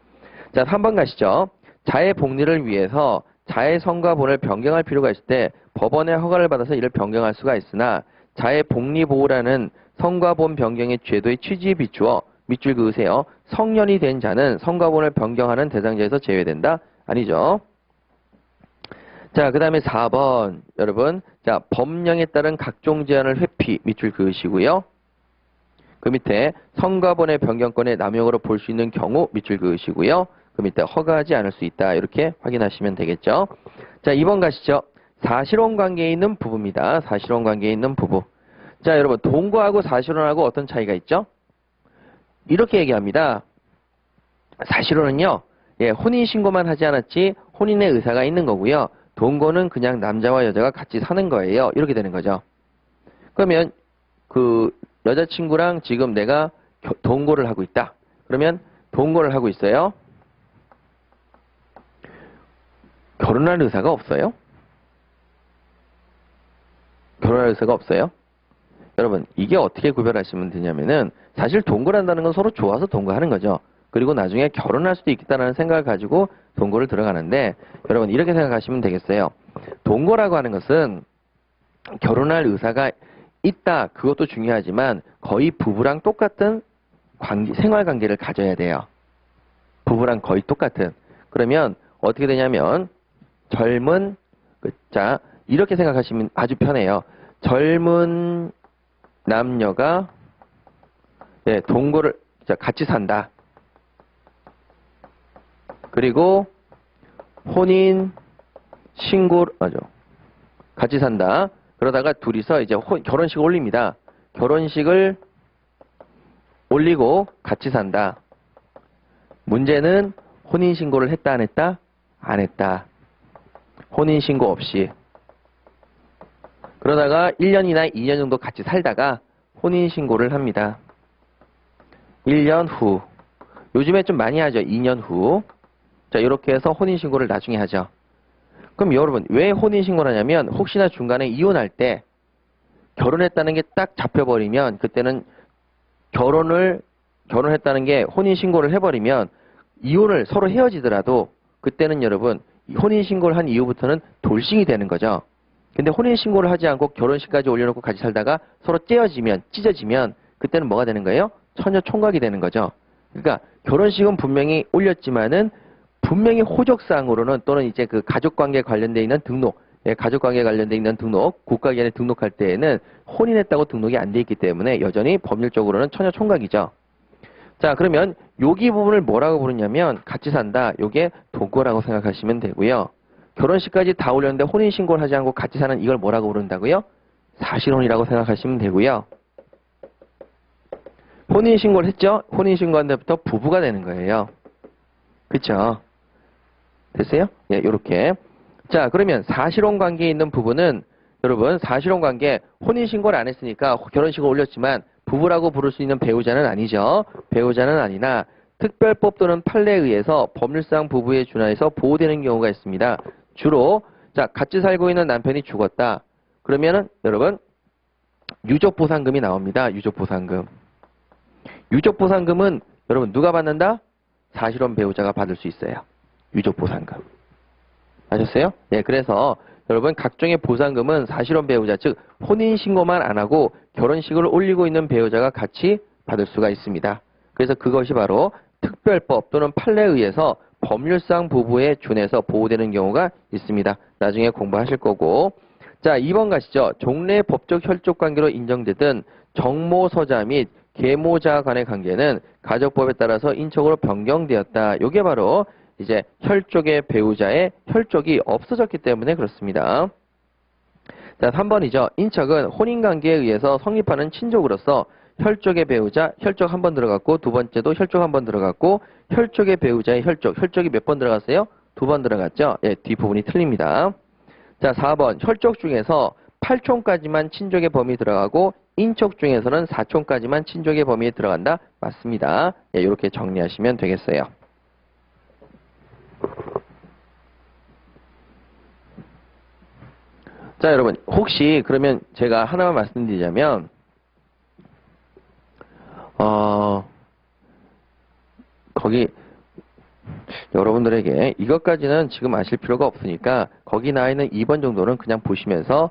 자, 3번 가시죠. 자의 복리를 위해서 자의 성과본을 변경할 필요가 있을 때 법원의 허가를 받아서 이를 변경할 수가 있으나 자의 복리 보호라는 성과본 변경의 제도의 취지에 비추어 밑줄 그으세요. 성년이 된 자는 성과본을 변경하는 대상자에서 제외된다? 아니죠. 자, 그 다음에 4번. 여러분, 자, 법령에 따른 각종 제한을 회피, 밑줄 그으시고요. 그 밑에 성과본의 변경권의 남용으로 볼 수 있는 경우 밑줄 그으시고요. 그 밑에 허가하지 않을 수 있다. 이렇게 확인하시면 되겠죠. 자, 2번 가시죠. 사실혼 관계에 있는 부부입니다. 사실혼 관계에 있는 부부. 자, 여러분 동거하고 사실혼하고 어떤 차이가 있죠? 이렇게 얘기합니다. 사실혼은요, 예, 혼인신고만 하지 않았지 혼인의 의사가 있는 거고요. 동거는 그냥 남자와 여자가 같이 사는 거예요. 이렇게 되는 거죠. 그러면 그 여자친구랑 지금 내가 동거를 하고 있다. 그러면 동거를 하고 있어요. 결혼할 의사가 없어요? 결혼할 의사가 없어요? 여러분, 이게 어떻게 구별하시면 되냐면은 사실 동거를 한다는 건 서로 좋아서 동거하는 거죠. 그리고 나중에 결혼할 수도 있겠다는 생각을 가지고 동거를 들어가는데 여러분 이렇게 생각하시면 되겠어요. 동거라고 하는 것은 결혼할 의사가 있다. 그것도 중요하지만 거의 부부랑 똑같은 생활관계를 가져야 돼요. 부부랑 거의 똑같은. 그러면 어떻게 되냐면 젊은 자 이렇게 생각하시면 아주 편해요. 젊은 남녀가 예, 동거를 같이 산다. 그리고 혼인 신고를 같이 산다. 그러다가 둘이서 이제 결혼식을 올립니다. 결혼식을 올리고 같이 산다. 문제는 혼인 신고를 했다 안 했다? 안 했다. 혼인 신고 없이. 그러다가 1년이나 2년 정도 같이 살다가 혼인 신고를 합니다. 1년 후. 요즘에 좀 많이 하죠. 2년 후. 자, 이렇게 해서 혼인신고를 나중에 하죠. 그럼 여러분, 왜 혼인신고를 하냐면, 혹시나 중간에 이혼할 때, 결혼했다는 게 딱 잡혀버리면, 그때는 결혼했다는 게 혼인신고를 해버리면, 이혼을 서로 헤어지더라도, 그때는 여러분, 혼인신고를 한 이후부터는 돌싱이 되는 거죠. 근데 혼인신고를 하지 않고 결혼식까지 올려놓고 같이 살다가 서로 찢어지면, 그때는 뭐가 되는 거예요? 처녀 총각이 되는 거죠. 그러니까, 결혼식은 분명히 올렸지만은, 분명히 호적상으로는 또는 이제 그 가족관계 관련돼 있는 등록, 예, 가족관계 관련돼 있는 등록, 국가기관에 등록할 때에는 혼인했다고 등록이 안 돼 있기 때문에 여전히 법률적으로는 처녀 총각이죠. 자, 그러면 여기 부분을 뭐라고 부르냐면 같이 산다. 요게 동거라고 생각하시면 되고요. 결혼식까지 다 올렸는데 혼인신고를 하지 않고 같이 사는 이걸 뭐라고 부른다고요? 사실혼이라고 생각하시면 되고요. 혼인신고를 했죠? 혼인신고한 데부터 부부가 되는 거예요. 그쵸? 됐어요? 예, 요렇게. 자, 그러면 사실혼 관계에 있는 부부는 여러분, 사실혼 관계 혼인신고를 안 했으니까 결혼식을 올렸지만 부부라고 부를 수 있는 배우자는 아니죠. 배우자는 아니나 특별법 또는 판례에 의해서 법률상 부부에 준하여서 보호되는 경우가 있습니다. 주로 자, 같이 살고 있는 남편이 죽었다. 그러면은 여러분 유족보상금이 나옵니다. 유족보상금. 유족보상금은 여러분 누가 받는다? 사실혼 배우자가 받을 수 있어요. 유족보상금. 아셨어요? 예, 그래서 여러분 각종의 보상금은 사실혼 배우자, 즉 혼인신고만 안 하고 결혼식을 올리고 있는 배우자가 같이 받을 수가 있습니다. 그래서 그것이 바로 특별법 또는 판례에 의해서 법률상 부부에 준해서 보호되는 경우가 있습니다. 나중에 공부하실 거고. 자, 2번 가시죠. 종래 법적 혈족 관계로 인정되던 정모서자 및 계모자 간의 관계는 가족법에 따라서 인척으로 변경되었다. 이게 바로 이제 혈족의 배우자의 혈족이 없어졌기 때문에 그렇습니다. 자, 3번이죠. 인척은 혼인관계에 의해서 성립하는 친족으로서 혈족의 배우자, 혈족 한 번 들어갔고 두 번째도 혈족 한 번 들어갔고 혈족의 배우자의 혈족이 몇 번 들어갔어요? 2번 들어갔죠? 예, 뒷부분이 틀립니다. 자, 4번 혈족 중에서 8촌까지만 친족의 범위 들어가고 인척 중에서는 4촌까지만 친족의 범위에 들어간다. 맞습니다. 예, 이렇게 정리하시면 되겠어요. 자, 여러분 혹시 그러면 제가 하나만 말씀드리자면 거기 여러분들에게 이것까지는 지금 아실 필요가 없으니까 거기 나와 있는 2번 정도는 그냥 보시면서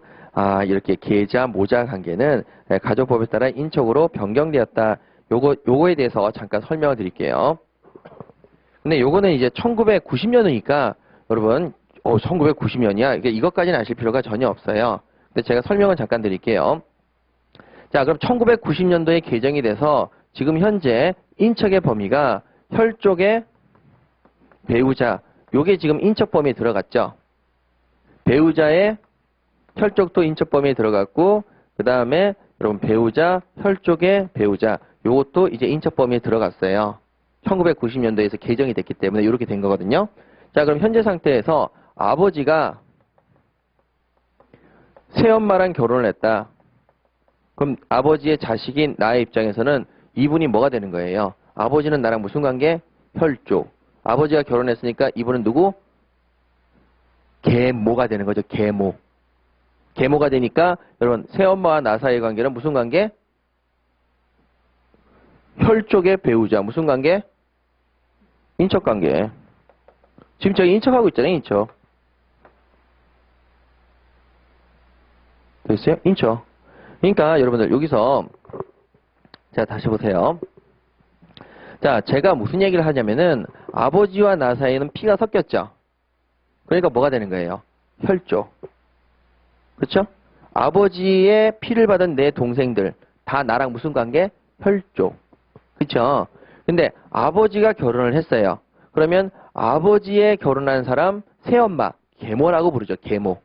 이렇게 계자 모자 관계는 가족법에 따라 인척으로 변경되었다. 요거에 대해서 잠깐 설명을 드릴게요. 근데 요거는 이제 1990년이니까 여러분 1990년이야. 이것까지는 아실 필요가 전혀 없어요. 근데 제가 설명을 잠깐 드릴게요. 자, 그럼 1990년도에 개정이 돼서 지금 현재 인척의 범위가 혈족의 배우자, 요게 지금 인척 범위에 들어갔죠. 배우자의 혈족도 인척 범위에 들어갔고, 그 다음에 여러분 배우자, 혈족의 배우자, 요것도 이제 인척 범위에 들어갔어요. 1990년도에서 개정이 됐기 때문에 이렇게 된 거거든요. 자, 그럼 현재 상태에서 아버지가 새엄마랑 결혼을 했다. 그럼 아버지의 자식인 나의 입장에서는 이분이 뭐가 되는 거예요? 아버지는 나랑 무슨 관계? 혈족. 아버지가 결혼했으니까 이분은 누구? 계모가 되는 거죠. 계모. 계모가 되니까 여러분 새엄마와 나 사이의 관계는 무슨 관계? 혈족의 배우자. 무슨 관계? 인척 관계. 지금 저기 인척하고 있잖아요. 인척. 됐어요? 인척. 그러니까 여러분들 여기서 자 다시 보세요. 자, 제가 무슨 얘기를 하냐면은 아버지와 나 사이에는 피가 섞였죠. 그러니까 뭐가 되는 거예요? 혈족. 그렇죠? 아버지의 피를 받은 내 동생들 다 나랑 무슨 관계? 혈족. 그렇죠? 근데 아버지가 결혼을 했어요. 그러면 아버지의 결혼한 사람 새엄마 계모라고 부르죠. 계모.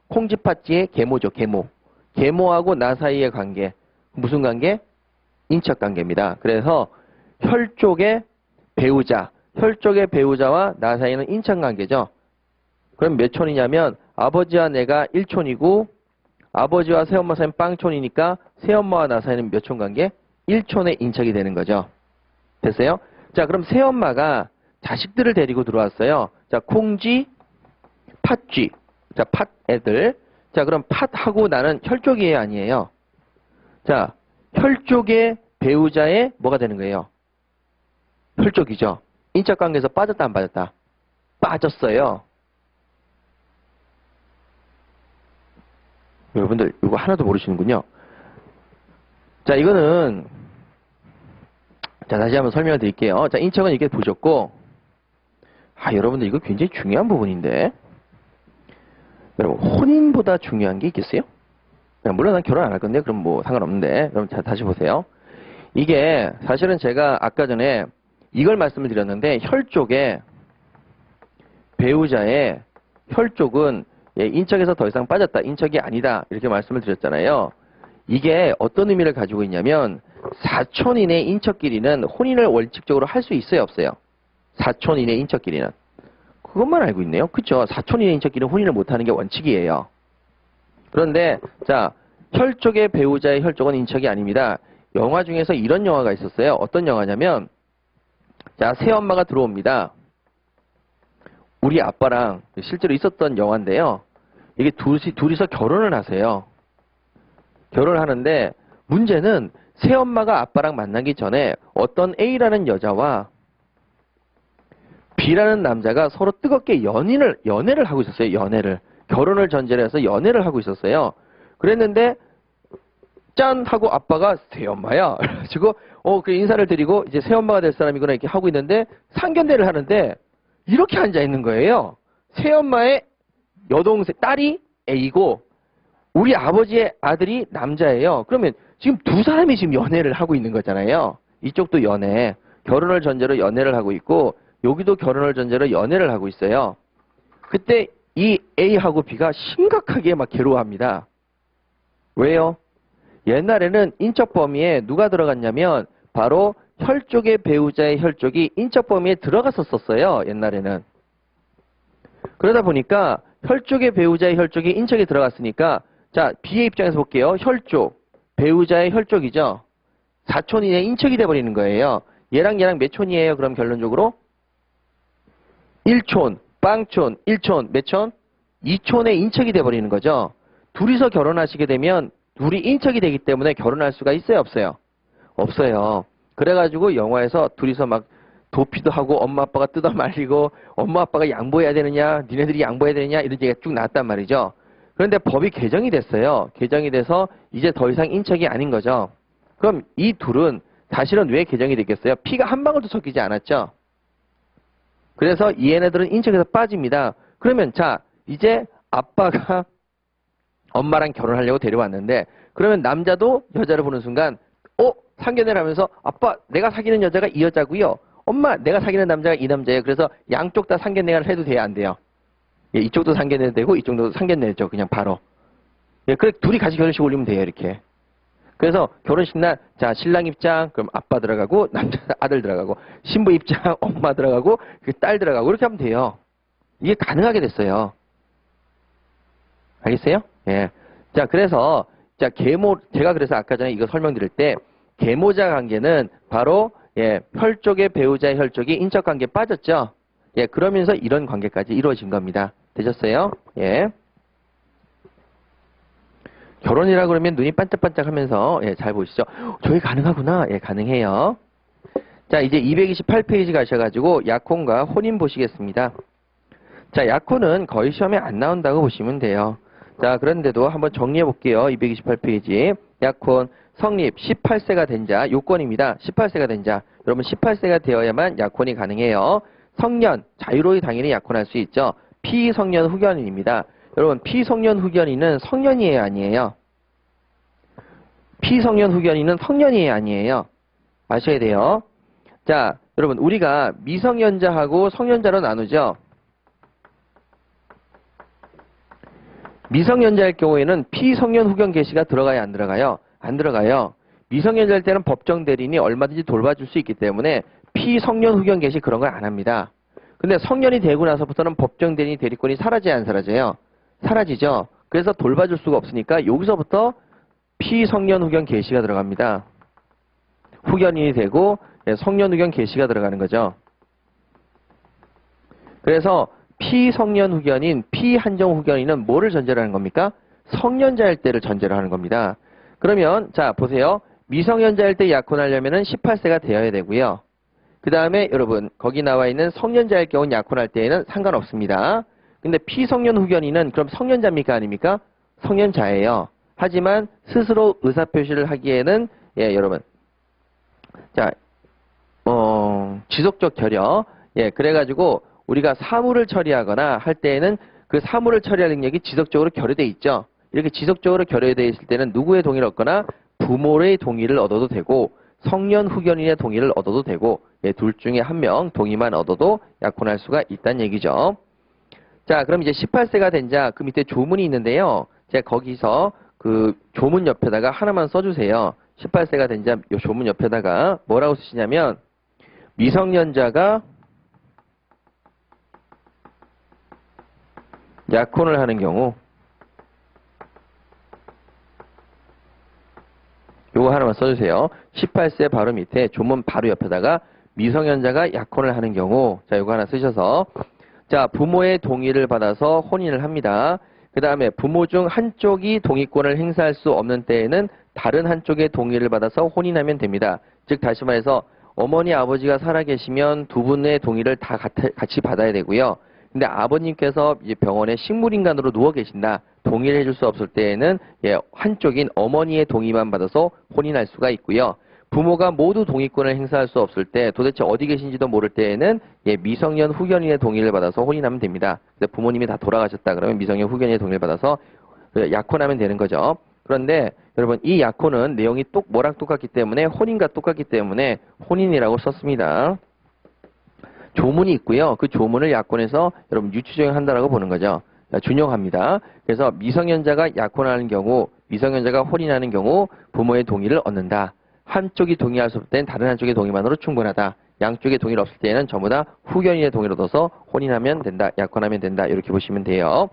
콩쥐팥쥐의 계모죠. 계모. 계모하고 나 사이의 관계 무슨 관계? 인척 관계입니다. 그래서 혈족의 배우자, 혈족의 배우자와 나 사이는 인척 관계죠. 그럼 몇 촌이냐면 아버지와 내가 1촌이고 아버지와 새엄마 사이는 빵촌이니까 새엄마와 나 사이는 몇 촌 관계? 1촌의 인척이 되는 거죠. 됐어요? 자, 그럼 새엄마가 자식들을 데리고 들어왔어요. 자, 콩쥐, 팥쥐. 자, 팥 애들. 자, 그럼 팥하고 나는 혈족이에요, 아니에요? 자, 혈족의 배우자의 뭐가 되는 거예요? 혈족이죠. 인척 관계에서 빠졌다, 안 빠졌다? 빠졌어요. 여러분들 이거 하나도 모르시는군요. 자, 이거는 자 다시 한번 설명을 드릴게요. 자, 인척은 이렇게 보셨고 여러분들 이거 굉장히 중요한 부분인데 여러분 혼인보다 중요한 게 있겠어요? 물론 난 결혼 안 할 건데 그럼 뭐 상관없는데 그럼 자, 다시 보세요. 이게 사실은 제가 아까 전에 이걸 말씀을 드렸는데 혈족의 배우자의 혈족은 인척에서 더 이상 빠졌다. 인척이 아니다. 이렇게 말씀을 드렸잖아요. 이게 어떤 의미를 가지고 있냐면 사촌인의 인척끼리는 혼인을 원칙적으로 할 수 있어요? 없어요? 사촌인의 인척끼리는. 그것만 알고 있네요. 그쵸? 사촌인의 인척끼리는 혼인을 못하는 게 원칙이에요. 그런데 자 혈족의 배우자의 혈족은 인척이 아닙니다. 영화 중에서 이런 영화가 있었어요. 어떤 영화냐면 자 새엄마가 들어옵니다. 우리 아빠랑 실제로 있었던 영화인데요. 이게 둘이서 결혼을 하세요. 결혼을 하는데 문제는 새엄마가 아빠랑 만나기 전에 어떤 A라는 여자와 B라는 남자가 서로 뜨겁게 연애를 하고 있었어요. 연애를. 결혼을 전제로 해서 연애를 하고 있었어요. 그랬는데 짠 하고 아빠가 새엄마야. 그래가지고 그 인사를 드리고 이제 새엄마가 될 사람이구나 이렇게 하고 있는데 상견례를 하는데 이렇게 앉아 있는 거예요. 새엄마의 여동생 딸이 A고 우리 아버지의 아들이 남자예요. 그러면 지금 두 사람이 지금 연애를 하고 있는 거잖아요. 이쪽도 연애, 결혼을 전제로 연애를 하고 있고 여기도 결혼을 전제로 연애를 하고 있어요. 그때 이 A하고 B가 심각하게 막 괴로워합니다. 왜요? 옛날에는 인척 범위에 누가 들어갔냐면 바로 혈족의 배우자의 혈족이 인척 범위에 들어갔었어요. 옛날에는. 그러다 보니까 혈족의 배우자의 혈족이 인척에 들어갔으니까 자 B의 입장에서 볼게요. 혈족, 배우자의 혈족이죠. 사촌인의 인척이 돼버리는 거예요. 얘랑 몇 촌이에요? 그럼 결론적으로 1촌, 빵촌, 1촌, 몇 촌? 2촌의 인척이 돼버리는 거죠. 둘이서 결혼하시게 되면 둘이 인척이 되기 때문에 결혼할 수가 있어요? 없어요? 없어요. 그래가지고 영화에서 둘이서 막 도피도 하고 엄마 아빠가 뜯어 말리고 엄마 아빠가 양보해야 되느냐 니네들이 양보해야 되느냐 이런 얘기가 쭉 나왔단 말이죠. 그런데 법이 개정이 됐어요. 개정이 돼서 이제 더 이상 인척이 아닌 거죠. 그럼 이 둘은 사실은 왜 개정이 됐겠어요? 피가 한 방울도 섞이지 않았죠. 그래서 이 얘네들은 인척에서 빠집니다. 그러면 자 이제 아빠가 엄마랑 결혼하려고 데려왔는데 그러면 남자도 여자를 보는 순간 상견례를 하면서 아빠 내가 사귀는 여자가 이 여자고요. 엄마 내가 사귀는 남자가 이 남자예요. 그래서 양쪽 다 상견례를 해도 돼야 안 돼요? 예, 이쪽도 상견례 되고 이쪽도 상견례죠. 그냥 바로. 예, 그래 둘이 같이 결혼식 올리면 돼요. 이렇게. 그래서 결혼식 날 자 신랑 입장 그럼 아빠 들어가고 남자 아들 들어가고 신부 입장 엄마 들어가고 그 딸 들어가고 이렇게 하면 돼요. 이게 가능하게 됐어요. 알겠어요? 예. 자 그래서 자 계모 제가 그래서 아까 전에 이거 설명드릴 때 계모자 관계는 바로 예 혈족의 배우자의 혈족이 인척 관계 빠졌죠. 예 그러면서 이런 관계까지 이루어진 겁니다. 되셨어요? 예. 결혼이라 그러면 눈이 반짝반짝하면서 예, 잘 보시죠. 저게 가능하구나. 예, 가능해요. 자, 이제 228페이지 가셔가지고 약혼과 혼인 보시겠습니다. 자, 약혼은 거의 시험에 안 나온다고 보시면 돼요. 자, 그런데도 한번 정리해 볼게요. 228페이지. 약혼 성립 18세가 된 자 요건입니다. 18세가 된 자. 여러분 18세가 되어야만 약혼이 가능해요. 성년 자유로이 당연히 약혼할 수 있죠. 피성년 후견인입니다. 여러분 피성년 후견인은 성년이에요 아니에요? 피성년 후견인은 성년이에요 아니에요? 아셔야 돼요. 자 여러분 우리가 미성년자하고 성년자로 나누죠. 미성년자일 경우에는 피성년 후견 개시가 들어가요 안 들어가요? 안 들어가요. 미성년자일 때는 법정 대리인이 얼마든지 돌봐줄 수 있기 때문에 피성년 후견 개시 그런 걸 안 합니다. 근데 성년이 되고 나서부터는 법정 대리인 대리권이 사라져요 안 사라져요? 사라지죠. 그래서 돌봐줄 수가 없으니까 여기서부터 피성년 후견 개시가 들어갑니다. 후견인이 되고 성년 후견 개시가 들어가는 거죠. 그래서 피성년 후견인, 피한정 후견인은 뭐를 전제로 하는 겁니까? 성년자일 때를 전제로 하는 겁니다. 그러면 자 보세요. 미성년자일 때 약혼하려면 18세가 되어야 되고요. 그 다음에 여러분 거기 나와 있는 성년자일 경우 약혼할 때에는 상관없습니다. 근데 피성년 후견인은 그럼 성년자입니까 아닙니까? 성년자예요. 하지만 스스로 의사표시를 하기에는 예 여러분 자 지속적 결여 예 그래가지고 우리가 사물을 처리하거나 할 때에는 그 사물을 처리할 능력이 지속적으로 결여돼 있죠. 이렇게 지속적으로 결여돼 있을 때는 누구의 동의를 얻거나 부모의 동의를 얻어도 되고 성년 후견인의 동의를 얻어도 되고 예, 둘 중에 한 명 동의만 얻어도 약혼할 수가 있다는 얘기죠. 자, 그럼 이제 18세가 된 자, 그 밑에 조문이 있는데요. 제가 거기서 그 조문 옆에다가 하나만 써주세요. 18세가 된 자, 요 조문 옆에다가 뭐라고 쓰시냐면, 미성년자가 약혼을 하는 경우, 요거 하나만 써주세요. 18세 바로 밑에 조문 바로 옆에다가 미성년자가 약혼을 하는 경우, 자, 요거 하나 쓰셔서, 자, 부모의 동의를 받아서 혼인을 합니다. 그 다음에 부모 중 한쪽이 동의권을 행사할 수 없는 때에는 다른 한쪽의 동의를 받아서 혼인하면 됩니다. 즉 다시 말해서 어머니 아버지가 살아계시면 두 분의 동의를 다 같이 받아야 되고요. 근데 아버님께서 이제 병원에 식물인간으로 누워 계신다. 동의를 해줄 수 없을 때에는 예, 한쪽인 어머니의 동의만 받아서 혼인할 수가 있고요. 부모가 모두 동의권을 행사할 수 없을 때 도대체 어디 계신지도 모를 때에는 예, 미성년 후견인의 동의를 받아서 혼인하면 됩니다. 근데 부모님이 다 돌아가셨다 그러면 미성년 후견인의 동의를 받아서 약혼하면 되는 거죠. 그런데 여러분 이 약혼은 내용이 뭐랑 똑같기 때문에 혼인과 똑같기 때문에 혼인이라고 썼습니다. 조문이 있고요. 그 조문을 약혼해서 여러분 유추적용한다라고 보는 거죠. 준용합니다. 그래서 미성년자가 약혼하는 경우, 미성년자가 혼인하는 경우 부모의 동의를 얻는다. 한쪽이 동의할 수 없을 때는 다른 한쪽의 동의만으로 충분하다. 양쪽의 동의를 없을 때는 전부 다 후견인의 동의를 얻어서 혼인하면 된다. 약혼하면 된다. 이렇게 보시면 돼요.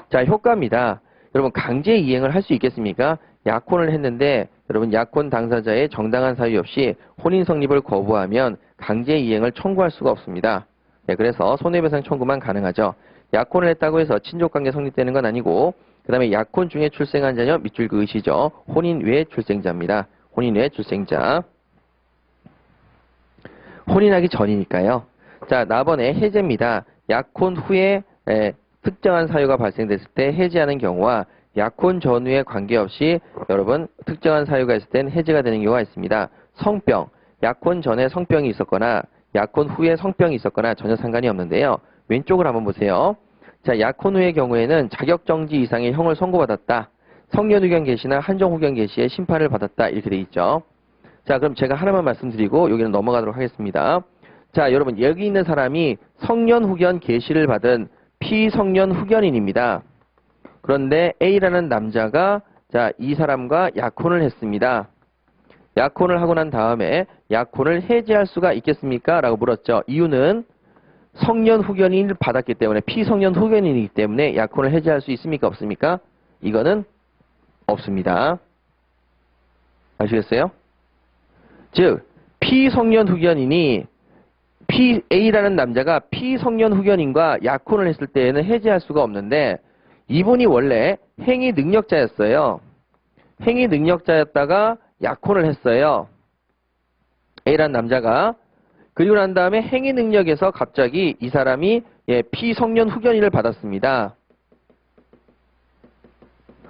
자, 효과입니다. 여러분 강제 이행을 할 수 있겠습니까? 약혼을 했는데 여러분 약혼 당사자의 정당한 사유 없이 혼인 성립을 거부하면 강제 이행을 청구할 수가 없습니다. 네, 그래서 손해배상 청구만 가능하죠. 약혼을 했다고 해서 친족관계 성립되는 건 아니고 그 다음에 약혼 중에 출생한 자녀 밑줄 그으시죠. 혼인 외 출생자입니다. 혼인 외 출생자. 혼인하기 전이니까요. 자, 나번에 해제입니다. 약혼 후에 특정한 사유가 발생됐을 때 해제하는 경우와 약혼 전후에 관계없이 여러분 특정한 사유가 있을 땐 해제가 되는 경우가 있습니다. 성병, 약혼 전에 성병이 있었거나 약혼 후에 성병이 있었거나 전혀 상관이 없는데요. 왼쪽을 한번 보세요. 자, 약혼 후의 경우에는 자격정지 이상의 형을 선고받았다. 성년 후견 개시나 한정 후견 개시에 심판을 받았다 이렇게 돼 있죠. 자, 그럼 제가 하나만 말씀드리고 여기는 넘어가도록 하겠습니다. 자, 여러분 여기 있는 사람이 성년 후견 개시를 받은 피성년 후견인입니다. 그런데 A라는 남자가 자, 이 사람과 약혼을 했습니다. 약혼을 하고 난 다음에 약혼을 해지할 수가 있겠습니까? 라고 물었죠. 이유는 성년 후견인을 받았기 때문에 피성년 후견인이기 때문에 약혼을 해지할 수 있습니까? 없습니까? 이거는 없습니다. 아시겠어요? 즉 피성년 후견인이 A라는 남자가 피성년 후견인과 약혼을 했을 때에는 해지할 수가 없는데 이분이 원래 행위 능력자였어요. 행위 능력자였다가 약혼을 했어요. A라는 남자가. 그리고 난 다음에 행위 능력에서 갑자기 이 사람이 피성년 후견인을 받았습니다.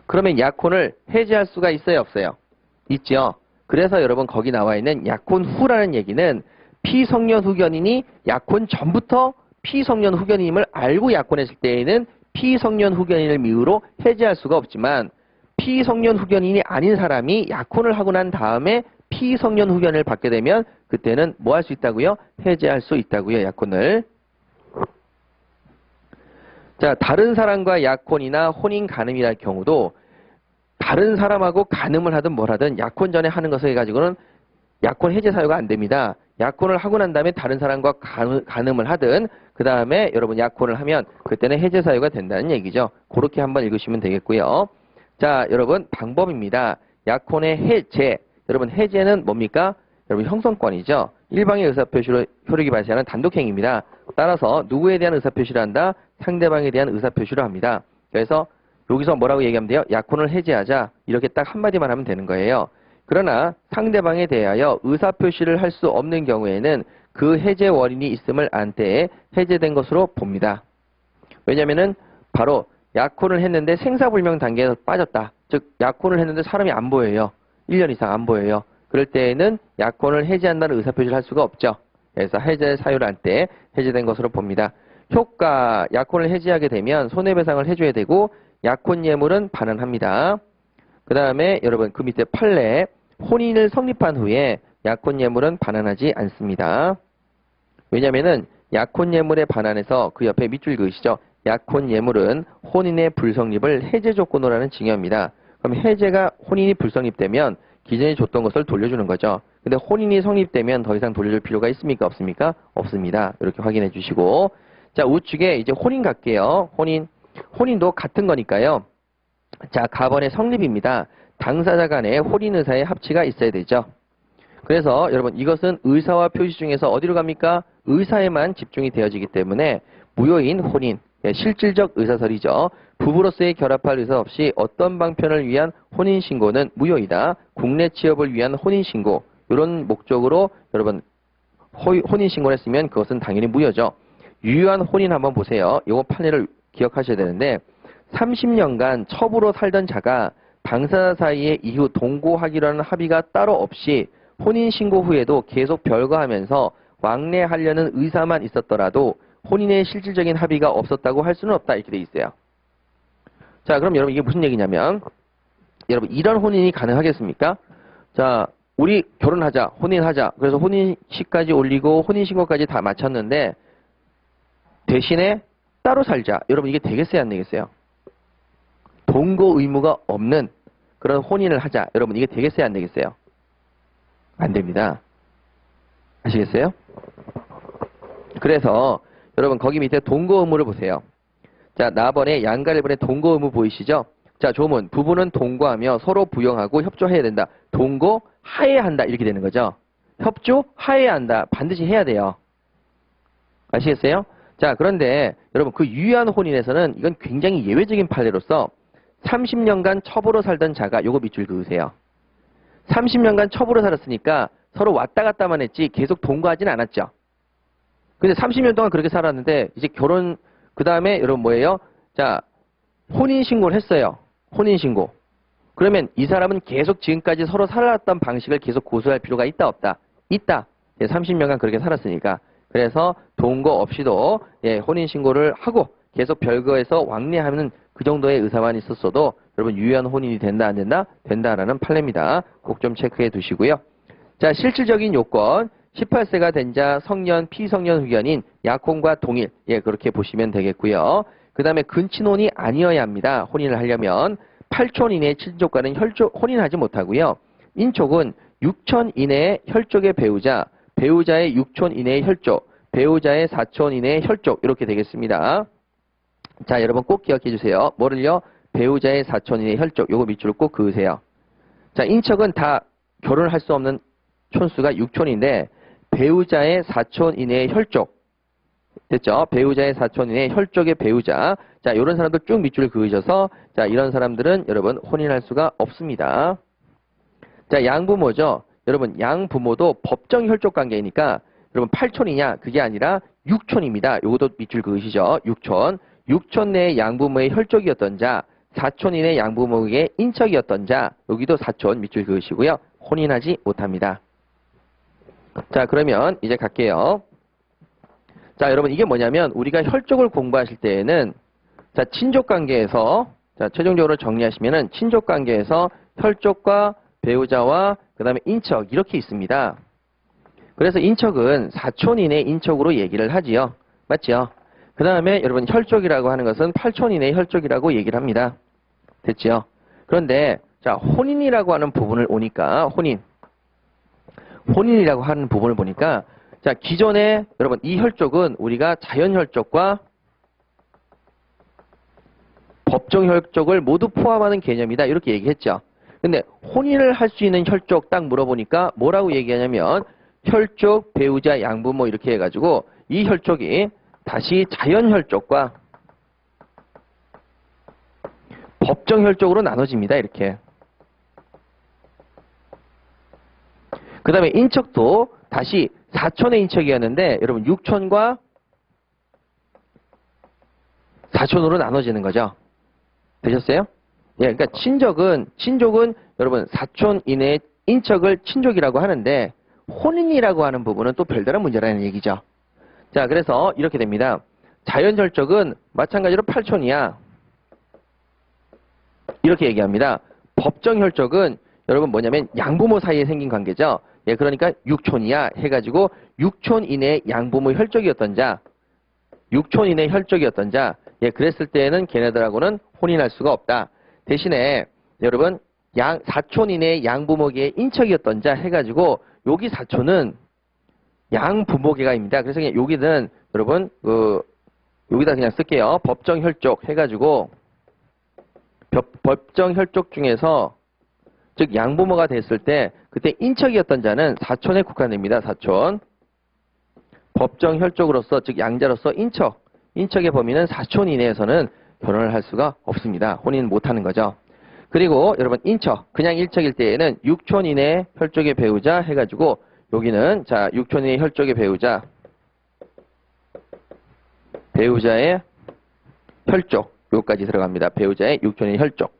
그러면 약혼을 해지할 수가 있어요, 없어요? 있죠. 그래서 여러분 거기 나와 있는 약혼 후라는 얘기는 피성년 후견인이 약혼 전부터 피성년 후견인임을 알고 약혼했을 때에는 피성년 후견인을 미으로 해지할 수가 없지만 피성년 후견인이 아닌 사람이 약혼을 하고 난 다음에 피성년 후견을 받게 되면 그때는 뭐 할 수 있다고요? 해지할 수 있다고요, 약혼을. 자, 다른 사람과 약혼이나 혼인 간음이랄 경우도 다른 사람하고 간음을 하든 뭘 하든 약혼 전에 하는 것을 해가지고는 약혼 해제 사유가 안 됩니다. 약혼을 하고 난 다음에 다른 사람과 간음을 하든 그 다음에 여러분 약혼을 하면 그때는 해제 사유가 된다는 얘기죠. 그렇게 한번 읽으시면 되겠고요. 자, 여러분 방법입니다. 약혼의 해제. 여러분 해제는 뭡니까? 여러분 형성권이죠. 일방의 의사표시로 효력이 발생하는 단독행위입니다. 따라서 누구에 대한 의사표시를 한다? 상대방에 대한 의사표시를 합니다. 그래서 여기서 뭐라고 얘기하면 돼요? 약혼을 해제하자. 이렇게 딱 한마디만 하면 되는 거예요. 그러나 상대방에 대하여 의사표시를 할 수 없는 경우에는 그 해제 원인이 있음을 안 때에 해제된 것으로 봅니다. 왜냐면은 바로 약혼을 했는데 생사불명 단계에서 빠졌다. 즉 약혼을 했는데 사람이 안 보여요. 1년 이상 안 보여요. 그럴 때에는 약혼을 해제한다는 의사표시를 할 수가 없죠. 그래서 해제 사유를 안 때 해제된 것으로 봅니다. 효과, 약혼을 해제하게 되면 손해배상을 해줘야 되고 약혼 예물은 반환합니다. 그 다음에 여러분 그 밑에 판례, 혼인을 성립한 후에 약혼 예물은 반환하지 않습니다. 왜냐면은 약혼 예물의 반환에서 그 옆에 밑줄 그으시죠. 약혼 예물은 혼인의 불성립을 해제 조건으로 하는 징여입니다. 그럼 해제가 혼인이 불성립되면 기존에 줬던 것을 돌려주는 거죠. 근데 혼인이 성립되면 더 이상 돌려줄 필요가 있습니까? 없습니까? 없습니다. 이렇게 확인해 주시고. 자, 우측에 이제 혼인 갈게요. 혼인도 같은 거니까요. 자, 가번의 성립입니다. 당사자 간의 혼인 의사의 합치가 있어야 되죠. 그래서 여러분 이것은 의사와 표시 중에서 어디로 갑니까? 의사에만 집중이 되어지기 때문에 무효인 혼인, 실질적 의사설이죠. 부부로서의 결합할 의사 없이 어떤 방편을 위한 혼인신고는 무효이다. 국내 취업을 위한 혼인신고, 이런 목적으로 여러분 혼인신고를 했으면 그것은 당연히 무효죠. 유효한 혼인 한번 보세요. 이거 판례를 기억하셔야 되는데 30년간 첩으로 살던 자가 당사자 사이에 이후 동거하기로 하는 합의가 따로 없이 혼인신고 후에도 계속 별거하면서 왕래하려는 의사만 있었더라도 혼인의 실질적인 합의가 없었다고 할 수는 없다. 이렇게 돼 있어요. 자, 그럼 여러분 이게 무슨 얘기냐면 여러분 이런 혼인이 가능하겠습니까? 자, 우리 결혼하자, 혼인하자. 그래서 혼인식까지 올리고 혼인신고까지 다 마쳤는데 대신에 따로 살자. 여러분 이게 되겠어요? 안 되겠어요? 동거 의무가 없는 그런 혼인을 하자. 여러분 이게 되겠어요? 안 되겠어요? 안 됩니다. 아시겠어요? 그래서 여러분 거기 밑에 동거 의무를 보세요. 자, 나번에 양가일번의 동거 의무 보이시죠? 자, 조문. 부부는 동거하며 서로 부용하고 협조해야 된다. 동거 하에 한다. 이렇게 되는 거죠. 협조 하에 한다. 반드시 해야 돼요. 아시겠어요? 자, 그런데 여러분 그 유효한 혼인에서는 이건 굉장히 예외적인 판례로서 30년간 첩으로 살던 자가 요거 밑줄 그으세요. 30년간 첩으로 살았으니까 서로 왔다 갔다만 했지 계속 동거하진 않았죠. 근데 30년 동안 그렇게 살았는데 이제 결혼 그 다음에 여러분 뭐예요? 자, 혼인신고를 했어요. 혼인신고. 그러면 이 사람은 계속 지금까지 서로 살아왔던 방식을 계속 고수할 필요가 있다 없다? 있다. 30년간 그렇게 살았으니까. 그래서 동거 없이도 혼인신고를 하고 계속 별거에서 왕래하는 그 정도의 의사만 있었어도 여러분 유연 혼인이 된다 안 된다? 된다라는 판례입니다. 꼭 좀 체크해 두시고요. 자, 실질적인 요건 18세가 된 자 성년 피성년 후견인 약혼과 동일. 예, 그렇게 보시면 되겠고요. 그 다음에 근친혼이 아니어야 합니다. 혼인을 하려면 8촌 이내의 친족과는 혼인하지 못하고요. 인촉은 6촌 이내의 혈족의 배우자, 배우자의 6촌 이내의 혈족, 배우자의 4촌 이내의 혈족 이렇게 되겠습니다. 자, 여러분 꼭 기억해 주세요. 뭐를요? 배우자의 4촌 이내의 혈족. 요거 밑줄을 꼭 그으세요. 자, 인척은 다 결혼을 할 수 없는 촌수가 6촌인데 배우자의 4촌 이내의 혈족. 됐죠? 배우자의 4촌 이내의 혈족의 배우자. 자, 이런 사람들 쭉 밑줄을 그으셔서 자, 이런 사람들은 여러분 혼인할 수가 없습니다. 자, 양부모죠. 여러분 양부모도 법정 혈족 관계이니까 여러분 8촌이냐? 그게 아니라 6촌입니다. 요것도 밑줄 그으시죠. 6촌. 6촌 내의 양부모의 혈족이었던 자, 4촌 이내 양부모의 인척이었던 자, 여기도 4촌 밑줄 그으시고요. 혼인하지 못합니다. 자, 그러면 이제 갈게요. 자, 여러분 이게 뭐냐면 우리가 혈족을 공부하실 때에는 자, 친족관계에서 자, 최종적으로 정리하시면은 친족관계에서 혈족과 배우자와 그 다음에 인척 이렇게 있습니다. 그래서 인척은 4촌 이내 인척으로 얘기를 하지요. 맞죠? 그 다음에 여러분 혈족이라고 하는 것은 8촌 이내 혈족이라고 얘기를 합니다. 됐죠? 그런데 자, 혼인이라고 하는 부분을 오니까 혼인이라고 하는 부분을 보니까 자, 기존에 여러분 이 혈족은 우리가 자연혈족과 법정혈족을 모두 포함하는 개념이다 이렇게 얘기했죠. 근데 혼인을 할 수 있는 혈족 딱 물어보니까 뭐라고 얘기하냐면 혈족, 배우자, 양부모 이렇게 해가지고 이 혈족이 다시 자연혈족과 법정혈족으로 나눠집니다. 이렇게. 그 다음에 인척도 다시 4촌의 인척이었는데 여러분 6촌과 4촌으로 나눠지는 거죠. 되셨어요? 예, 그러니까 친족은 여러분 4촌 이내의 인척을 친족이라고 하는데 혼인이라고 하는 부분은 또 별다른 문제라는 얘기죠. 자, 그래서 이렇게 됩니다. 자연혈족은 마찬가지로 8촌이야. 이렇게 얘기합니다. 법정혈족은 여러분 뭐냐면 양부모 사이에 생긴 관계죠. 예, 그러니까 6촌이야 해가지고 6촌 이내의 양부모 혈족이었던 자, 6촌 이내 혈족이었던 자, 예, 그랬을 때에는 걔네들하고는 혼인할 수가 없다. 대신에 여러분 4촌 이내의 양부모계의 인척이었던 자 해가지고 여기 4촌은 양부모계가입니다. 그래서 그냥 여기는 여러분 여기다 그냥 쓸게요. 법정혈족 해가지고 법정혈족 중에서 즉 양부모가 됐을 때 그때 인척이었던 자는 4촌에 국한됩니다. 4촌. 법정혈족으로서 즉 양자로서 인척의 범위는 4촌 이내에서는 결혼을 할 수가 없습니다. 혼인 못하는 거죠. 그리고 여러분 인척, 그냥 일척일 때에는 6촌 이내 혈족의 배우자 해가지고 여기는 자 6촌 이내 혈족의 배우자의 혈족 요까지 들어갑니다. 배우자의 6촌 이내 혈족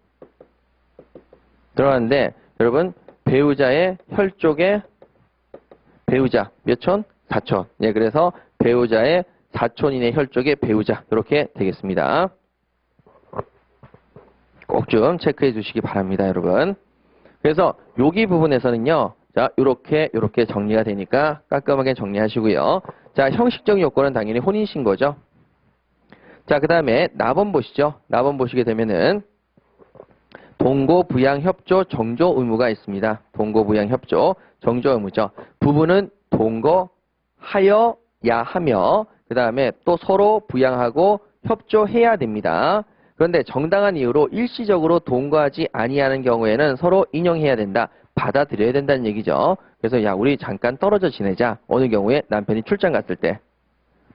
들어가는데 여러분 배우자의 혈족의 배우자 몇 촌? 4촌. 예, 그래서 배우자의 4촌 이내 혈족의 배우자 이렇게 되겠습니다. 꼭 좀 체크해 주시기 바랍니다, 여러분. 그래서 여기 부분에서는요. 자, 요렇게 정리가 되니까 깔끔하게 정리하시고요. 자, 형식적 요건은 당연히 혼인 신고죠. 자, 그다음에 납원 보시죠. 납원 보시게 되면은 동거 부양 협조 정조 의무가 있습니다. 동거 부양 협조 정조 의무죠. 부부는 동거하여야 하며 그다음에 또 서로 부양하고 협조해야 됩니다. 그런데 정당한 이유로 일시적으로 동거하지 아니하는 경우에는 서로 인용해야 된다. 받아들여야 된다는 얘기죠. 그래서 야 우리 잠깐 떨어져 지내자. 어느 경우에 남편이 출장 갔을 때.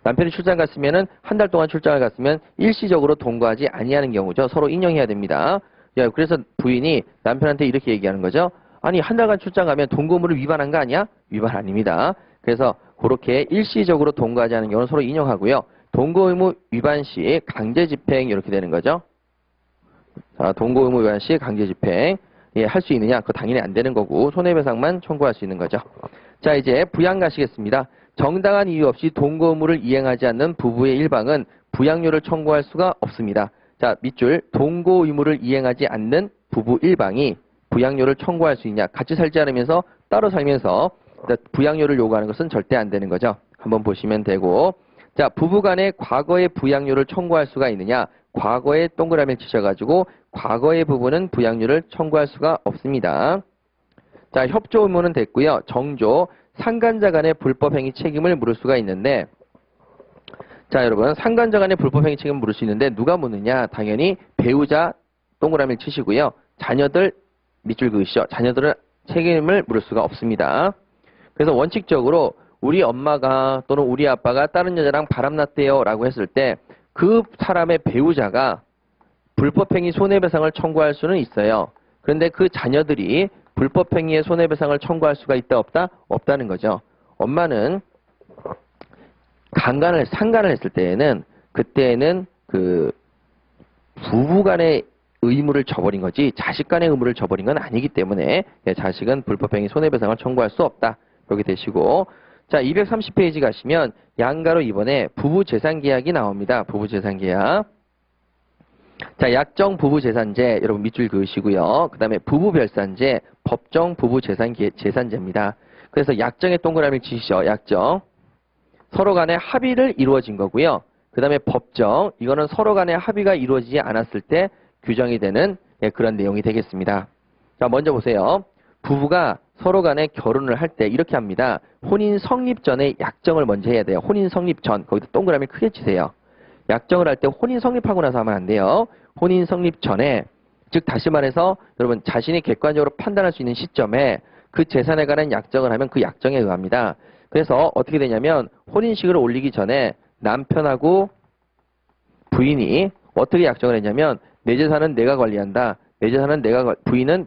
남편이 출장 갔으면은 한 달 동안 출장을 갔으면 일시적으로 동거하지 아니하는 경우죠. 서로 인용해야 됩니다. 야 그래서 부인이 남편한테 이렇게 얘기하는 거죠. 아니 한 달간 출장 가면 동거 의무를 위반한 거 아니야? 위반 아닙니다. 그래서 그렇게 일시적으로 동거하지 않은 경우는 서로 인용하고요. 동거 의무 위반 시 강제 집행 이렇게 되는 거죠. 자, 동거 의무 위반 시 강제 집행 할 수 있느냐? 그거 당연히 안 되는 거고 손해배상만 청구할 수 있는 거죠. 자 이제 부양 가시겠습니다. 정당한 이유 없이 동거 의무를 이행하지 않는 부부의 일방은 부양료를 청구할 수가 없습니다. 자, 밑줄 동거 의무를 이행하지 않는 부부 일방이 부양료를 청구할 수 있냐. 같이 살지 않으면서 따로 살면서 부양료를 요구하는 것은 절대 안 되는 거죠. 한번 보시면 되고, 자, 부부간에 과거의 부양료를 청구할 수가 있느냐. 과거에 동그라미를 치셔가지고 과거의 부부는 부양료를 청구할 수가 없습니다. 자, 협조 의무는 됐고요. 정조, 상간자 간의 불법행위 책임을 물을 수가 있는데, 자, 여러분, 상간자 간의 불법행위 책임을 물을 수 있는데 누가 묻느냐. 당연히 배우자 동그라미를 치시고요. 자녀들 밑줄 그으시죠. 자녀들은 책임을 물을 수가 없습니다. 그래서 원칙적으로 우리 엄마가 또는 우리 아빠가 다른 여자랑 바람났대요 라고 했을 때 그 사람의 배우자가 불법행위 손해배상을 청구할 수는 있어요. 그런데 그 자녀들이 불법행위의 손해배상을 청구할 수가 있다 없다? 없다는 거죠. 엄마는 상간을 했을 때에는 그때는 그 부부간의 의무를 저버린 거지 자식 간의 의무를 저버린 건 아니기 때문에 자식은 불법행위 손해배상을 청구할 수 없다. 이렇게 되시고, 자, 230페이지 가시면 양가로 이번에 부부재산계약이 나옵니다. 부부재산계약. 자, 약정 부부재산제 여러분 밑줄 그으시고요. 그 다음에 부부별산제 법정 부부재산제입니다. 그래서 약정의 동그라미를 치시죠. 약정. 서로 간에 합의를 이루어진 거고요. 그 다음에 법정. 이거는 서로 간에 합의가 이루어지지 않았을 때 규정이 되는 그런 내용이 되겠습니다. 자, 먼저 보세요. 부부가 서로 간에 결혼을 할 때 이렇게 합니다. 혼인 성립 전에 약정을 먼저 해야 돼요. 혼인 성립 전. 거기다 동그라미 크게 치세요. 약정을 할 때 혼인 성립하고 나서 하면 안 돼요. 혼인 성립 전에, 즉 다시 말해서 여러분 자신이 객관적으로 판단할 수 있는 시점에 그 재산에 관한 약정을 하면 그 약정에 의합니다. 그래서 어떻게 되냐면 혼인식을 올리기 전에 남편하고 부인이 어떻게 약정을 했냐면 내 재산은 내가 관리한다. 내 재산은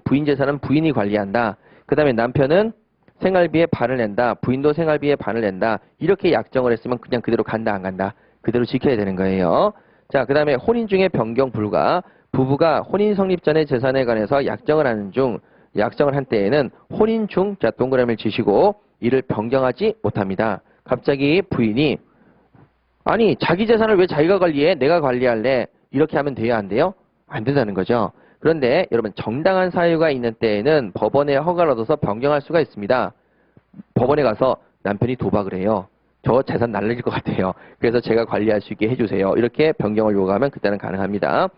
부인 재산은 부인이 관리한다. 그 다음에 남편은 생활비에 반을 낸다. 부인도 생활비에 반을 낸다. 이렇게 약정을 했으면 그냥 그대로 간다 안 간다. 그대로 지켜야 되는 거예요. 자, 그 다음에 혼인 중에 변경 불가. 부부가 혼인 성립 전의 재산에 관해서 약정을 한 때에는 혼인 중, 자, 동그라미를 치시고 이를 변경하지 못합니다. 갑자기 부인이 아니 자기 재산을 왜 자기가 관리해? 내가 관리할래. 이렇게 하면 돼요 안 돼요? 안 된다는 거죠. 그런데 여러분 정당한 사유가 있는 때에는 법원의 허가를 얻어서 변경할 수가 있습니다. 법원에 가서 남편이 도박을 해요. 저 재산 날려질 것 같아요. 그래서 제가 관리할 수 있게 해주세요. 이렇게 변경을 요구하면 그때는 가능합니다.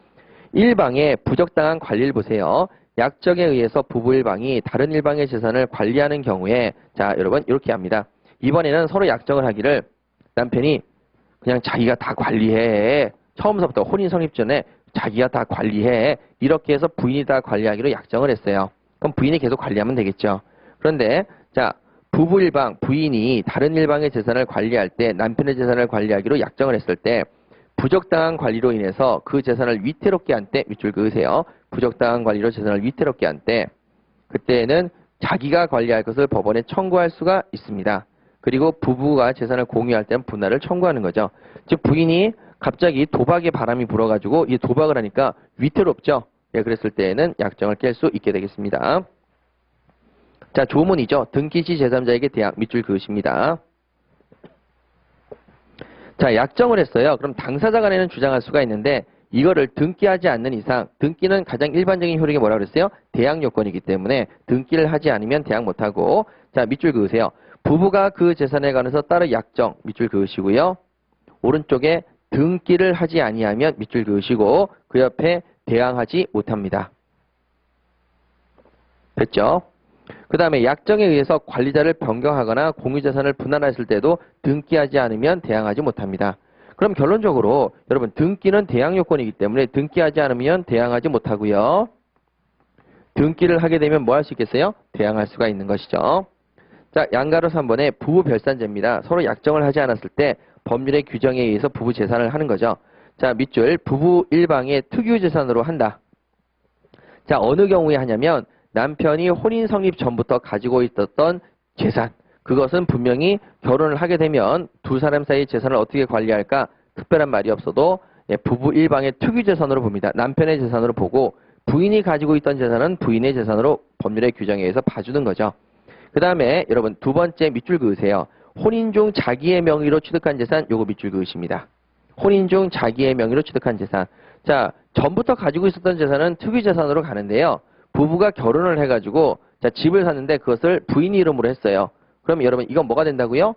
일방의 부적당한 관리를 보세요. 약정에 의해서 부부 일방이 다른 일방의 재산을 관리하는 경우에 자 여러분 이렇게 합니다. 이번에는 서로 약정을 하기를 남편이 그냥 자기가 다 관리해. 처음서부터 혼인 성립 전에 자기가 다 관리해. 이렇게 해서 부인이 다 관리하기로 약정을 했어요. 그럼 부인이 계속 관리하면 되겠죠. 그런데 자 부부 일방, 부인이 다른 일방의 재산을 관리할 때 남편의 재산을 관리하기로 약정을 했을 때 부적당한 관리로 인해서 그 재산을 위태롭게 한 때 밑줄 그으세요. 부적당한 관리로 재산을 위태롭게 한 때 그때는 자기가 관리할 것을 법원에 청구할 수가 있습니다. 그리고 부부가 재산을 공유할 때는 분할을 청구하는 거죠. 즉 부인이 갑자기 도박에 바람이 불어가지고 이 도박을 하니까 위태롭죠. 예, 그랬을 때에는 약정을 깰 수 있게 되겠습니다. 자, 조문이죠. 등기시 제3자에게 대항 밑줄 그으십니다. 자, 약정을 했어요. 그럼 당사자 간에는 주장할 수가 있는데 이거를 등기하지 않는 이상 등기는 가장 일반적인 효력이 뭐라고 그랬어요? 대항 요건이기 때문에 등기를 하지 않으면 대항 못하고 자, 밑줄 그으세요. 부부가 그 재산에 관해서 따로 약정 밑줄 그으시고요. 오른쪽에 등기를 하지 아니하면 밑줄 그으시고 그 옆에 대항하지 못합니다. 됐죠? 그 다음에 약정에 의해서 관리자를 변경하거나 공유재산을 분할했을 때도 등기하지 않으면 대항하지 못합니다. 그럼 결론적으로 여러분 등기는 대항 요건이기 때문에 등기하지 않으면 대항하지 못하고요. 등기를 하게 되면 뭐 할 수 있겠어요? 대항할 수가 있는 것이죠. 자, 양가로 3번에 부부별산제입니다. 서로 약정을 하지 않았을 때 법률의 규정에 의해서 부부 재산을 하는 거죠. 자, 밑줄 부부 일방의 특유재산으로 한다. 자, 어느 경우에 하냐면 남편이 혼인 성립 전부터 가지고 있었던 재산 그것은 분명히 결혼을 하게 되면 두 사람 사이 재산을 어떻게 관리할까 특별한 말이 없어도 부부 일방의 특유재산으로 봅니다. 남편의 재산으로 보고 부인이 가지고 있던 재산은 부인의 재산으로 법률의 규정에 의해서 봐주는 거죠. 그 다음에 여러분 두 번째 밑줄 그으세요. 혼인 중 자기의 명의로 취득한 재산 요거 밑줄 그으십니다. 혼인 중 자기의 명의로 취득한 재산. 자, 전부터 가지고 있었던 재산은 특유재산으로 가는데요. 부부가 결혼을 해가지고 자, 집을 샀는데 그것을 부인 이름으로 했어요. 그럼 여러분 이건 뭐가 된다고요?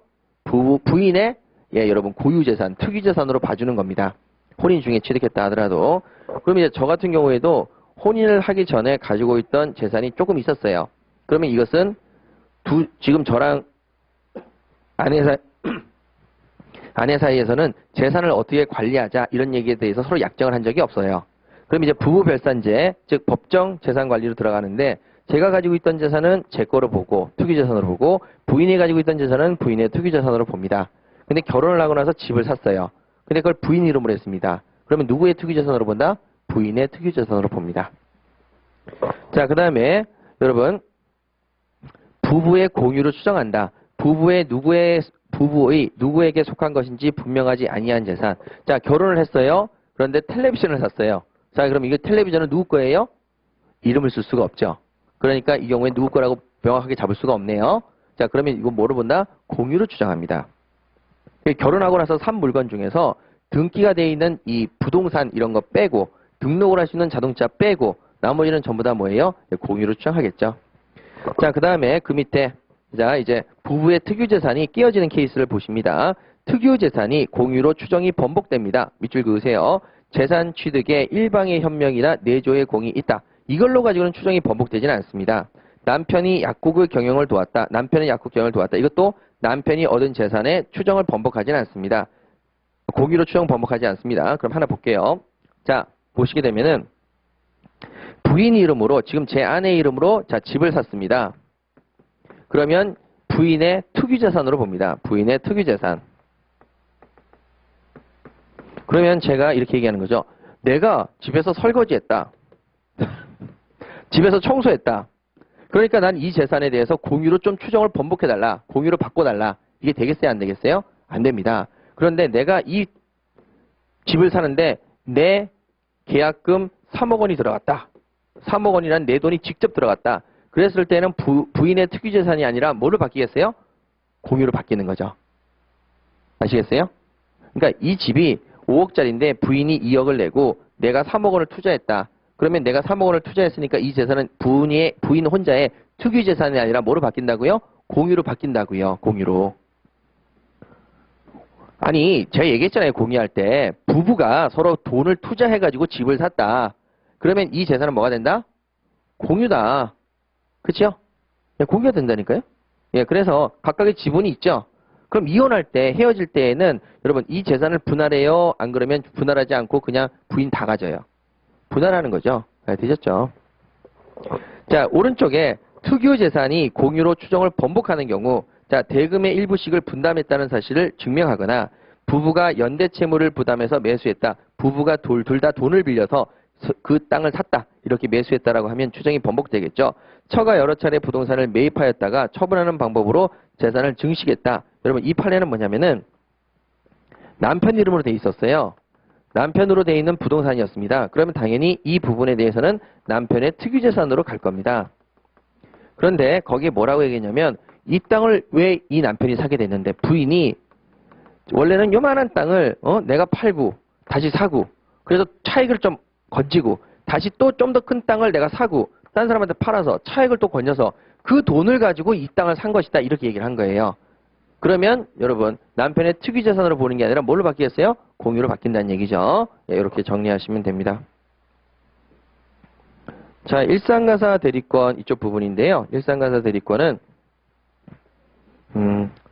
부인의 여러분 고유재산, 특유재산으로 봐주는 겁니다. 혼인 중에 취득했다 하더라도. 그럼 이제 저 같은 경우에도 혼인을 하기 전에 가지고 있던 재산이 조금 있었어요. 그러면 이것은 지금 저랑 아내 사이에서는 재산을 어떻게 관리하자 이런 얘기에 대해서 서로 약정을 한 적이 없어요. 그럼 이제 부부별산제, 즉 법정 재산 관리로 들어가는데 제가 가지고 있던 재산은 제 거로 보고 특유재산으로 보고 부인이 가지고 있던 재산은 부인의 특유재산으로 봅니다. 근데 결혼을 하고 나서 집을 샀어요. 근데 그걸 부인 이름으로 했습니다. 그러면 누구의 특유재산으로 본다? 부인의 특유재산으로 봅니다. 자, 그 다음에 여러분 부부의 공유로 추정한다. 부부의 누구에게 속한 것인지 분명하지 아니한 재산. 자, 결혼을 했어요. 그런데 텔레비전을 샀어요. 자, 그럼 이거 텔레비전은 누구 거예요? 이름을 쓸 수가 없죠. 그러니까 이 경우에 누구 거라고 명확하게 잡을 수가 없네요. 자, 그러면 이거 뭐로 본다? 공유로 추정합니다. 결혼하고 나서 산 물건 중에서 등기가 되어 있는 이 부동산 이런 거 빼고 등록을 할 수 있는 자동차 빼고 나머지는 전부 다 뭐예요? 공유로 추정하겠죠. 자, 그 다음에 그 밑에 자 이제 부부의 특유재산이 끼어지는 케이스를 보십니다. 특유재산이 공유로 추정이 번복됩니다. 밑줄 그으세요. 재산 취득에 일방의 현명이나 내조의 공이 있다. 이걸로 가지고는 추정이 번복되지는 않습니다. 남편이 약국의 경영을 도왔다. 남편의 약국 경영을 도왔다. 이것도 남편이 얻은 재산의 추정을 번복하지는 않습니다. 공유로 추정 번복하지 않습니다. 그럼 하나 볼게요. 자, 보시게 되면은 부인 이름으로 지금 제 아내 이름으로 자 집을 샀습니다. 그러면 부인의 특유재산으로 봅니다. 부인의 특유재산. 그러면 제가 이렇게 얘기하는 거죠. 내가 집에서 설거지했다. 집에서 청소했다. 그러니까 난 이 재산에 대해서 공유로 좀 추정을 번복해달라. 공유로 바꿔달라. 이게 되겠어요? 안 되겠어요? 안 됩니다. 그런데 내가 이 집을 사는데 내 계약금 3억 원이 들어갔다. 3억 원이란 내 돈이 직접 들어갔다. 그랬을 때는 부인의 특유재산이 아니라 뭐로 바뀌겠어요? 공유로 바뀌는 거죠. 아시겠어요? 그러니까 이 집이 5억짜리인데 부인이 2억을 내고 내가 3억 원을 투자했다. 그러면 내가 3억 원을 투자했으니까 이 재산은 부인 혼자의 특유재산이 아니라 뭐로 바뀐다고요? 공유로 바뀐다고요. 공유로. 아니 제가 얘기했잖아요. 공유할 때 부부가 서로 돈을 투자해가지고 집을 샀다. 그러면 이 재산은 뭐가 된다? 공유다. 그렇죠? 공유가 된다니까요. 예, 그래서 각각의 지분이 있죠. 그럼 이혼할 때 헤어질 때에는 여러분 이 재산을 분할해요? 안 그러면 분할하지 않고 그냥 부인 다 가져요. 분할하는 거죠. 네, 되셨죠? 자, 오른쪽에 특유재산이 공유로 추정을 번복하는 경우 자, 대금의 일부씩을 분담했다는 사실을 증명하거나 부부가 연대채무를 부담해서 매수했다. 부부가 둘 다 돈을 빌려서 그 땅을 샀다. 이렇게 매수했다라고 하면 추정이 번복되겠죠. 처가 여러 차례 부동산을 매입하였다가 처분하는 방법으로 재산을 증식했다. 여러분 이 판례는 뭐냐면은 남편 이름으로 돼 있었어요. 남편으로 돼 있는 부동산이었습니다. 그러면 당연히 이 부분에 대해서는 남편의 특유재산으로 갈 겁니다. 그런데 거기에 뭐라고 얘기했냐면 이 땅을 왜 이 남편이 사게 됐는데 부인이 원래는 요만한 땅을 내가 팔고 다시 사고 그래서 차익을 좀 건지고 다시 또 좀 더 큰 땅을 내가 사고 딴 사람한테 팔아서 차익을 또 건져서 그 돈을 가지고 이 땅을 산 것이다. 이렇게 얘기를 한 거예요. 그러면 여러분 남편의 특유재산으로 보는 게 아니라 뭘로 바뀌겠어요? 공유로 바뀐다는 얘기죠. 예, 이렇게 정리하시면 됩니다. 자, 일상가사 대리권 이쪽 부분인데요. 일상가사 대리권은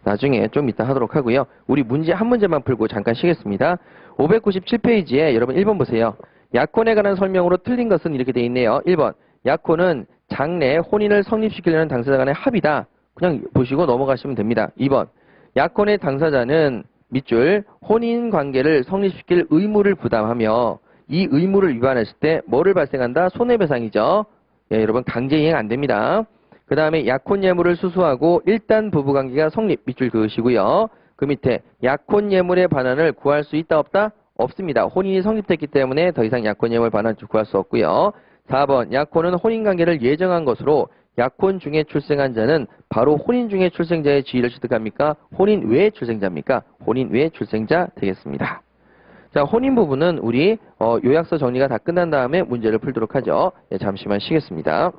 나중에 좀 이따 하도록 하고요. 우리 문제 한 문제만 풀고 잠깐 쉬겠습니다. 597페이지에 여러분 1번 보세요. 약혼에 관한 설명으로 틀린 것은 이렇게 되어 있네요. 1번 약혼은 장래 혼인을 성립시키려는 당사자 간의 합의다. 그냥 보시고 넘어가시면 됩니다. 2번 약혼의 당사자는 밑줄 혼인관계를 성립시킬 의무를 부담하며 이 의무를 위반했을 때 뭐를 발생한다? 손해배상이죠. 예, 여러분 강제이행 안 됩니다. 그 다음에 약혼 예물을 수수하고 일단 부부관계가 성립 밑줄 그으시고요. 그 밑에 약혼 예물의 반환을 구할 수 있다 없다? 없습니다. 혼인이 성립됐기 때문에 더 이상 약혼 예물 반환을 구할 수 없고요. 4번 약혼은 혼인관계를 예정한 것으로 약혼 중에 출생한 자는 바로 혼인 중에 출생자의 지위를 취득합니까? 혼인 외 출생자입니까? 혼인 외 출생자 되겠습니다. 자, 혼인 부분은 우리 요약서 정리가 다 끝난 다음에 문제를 풀도록 하죠. 예, 잠시만 쉬겠습니다.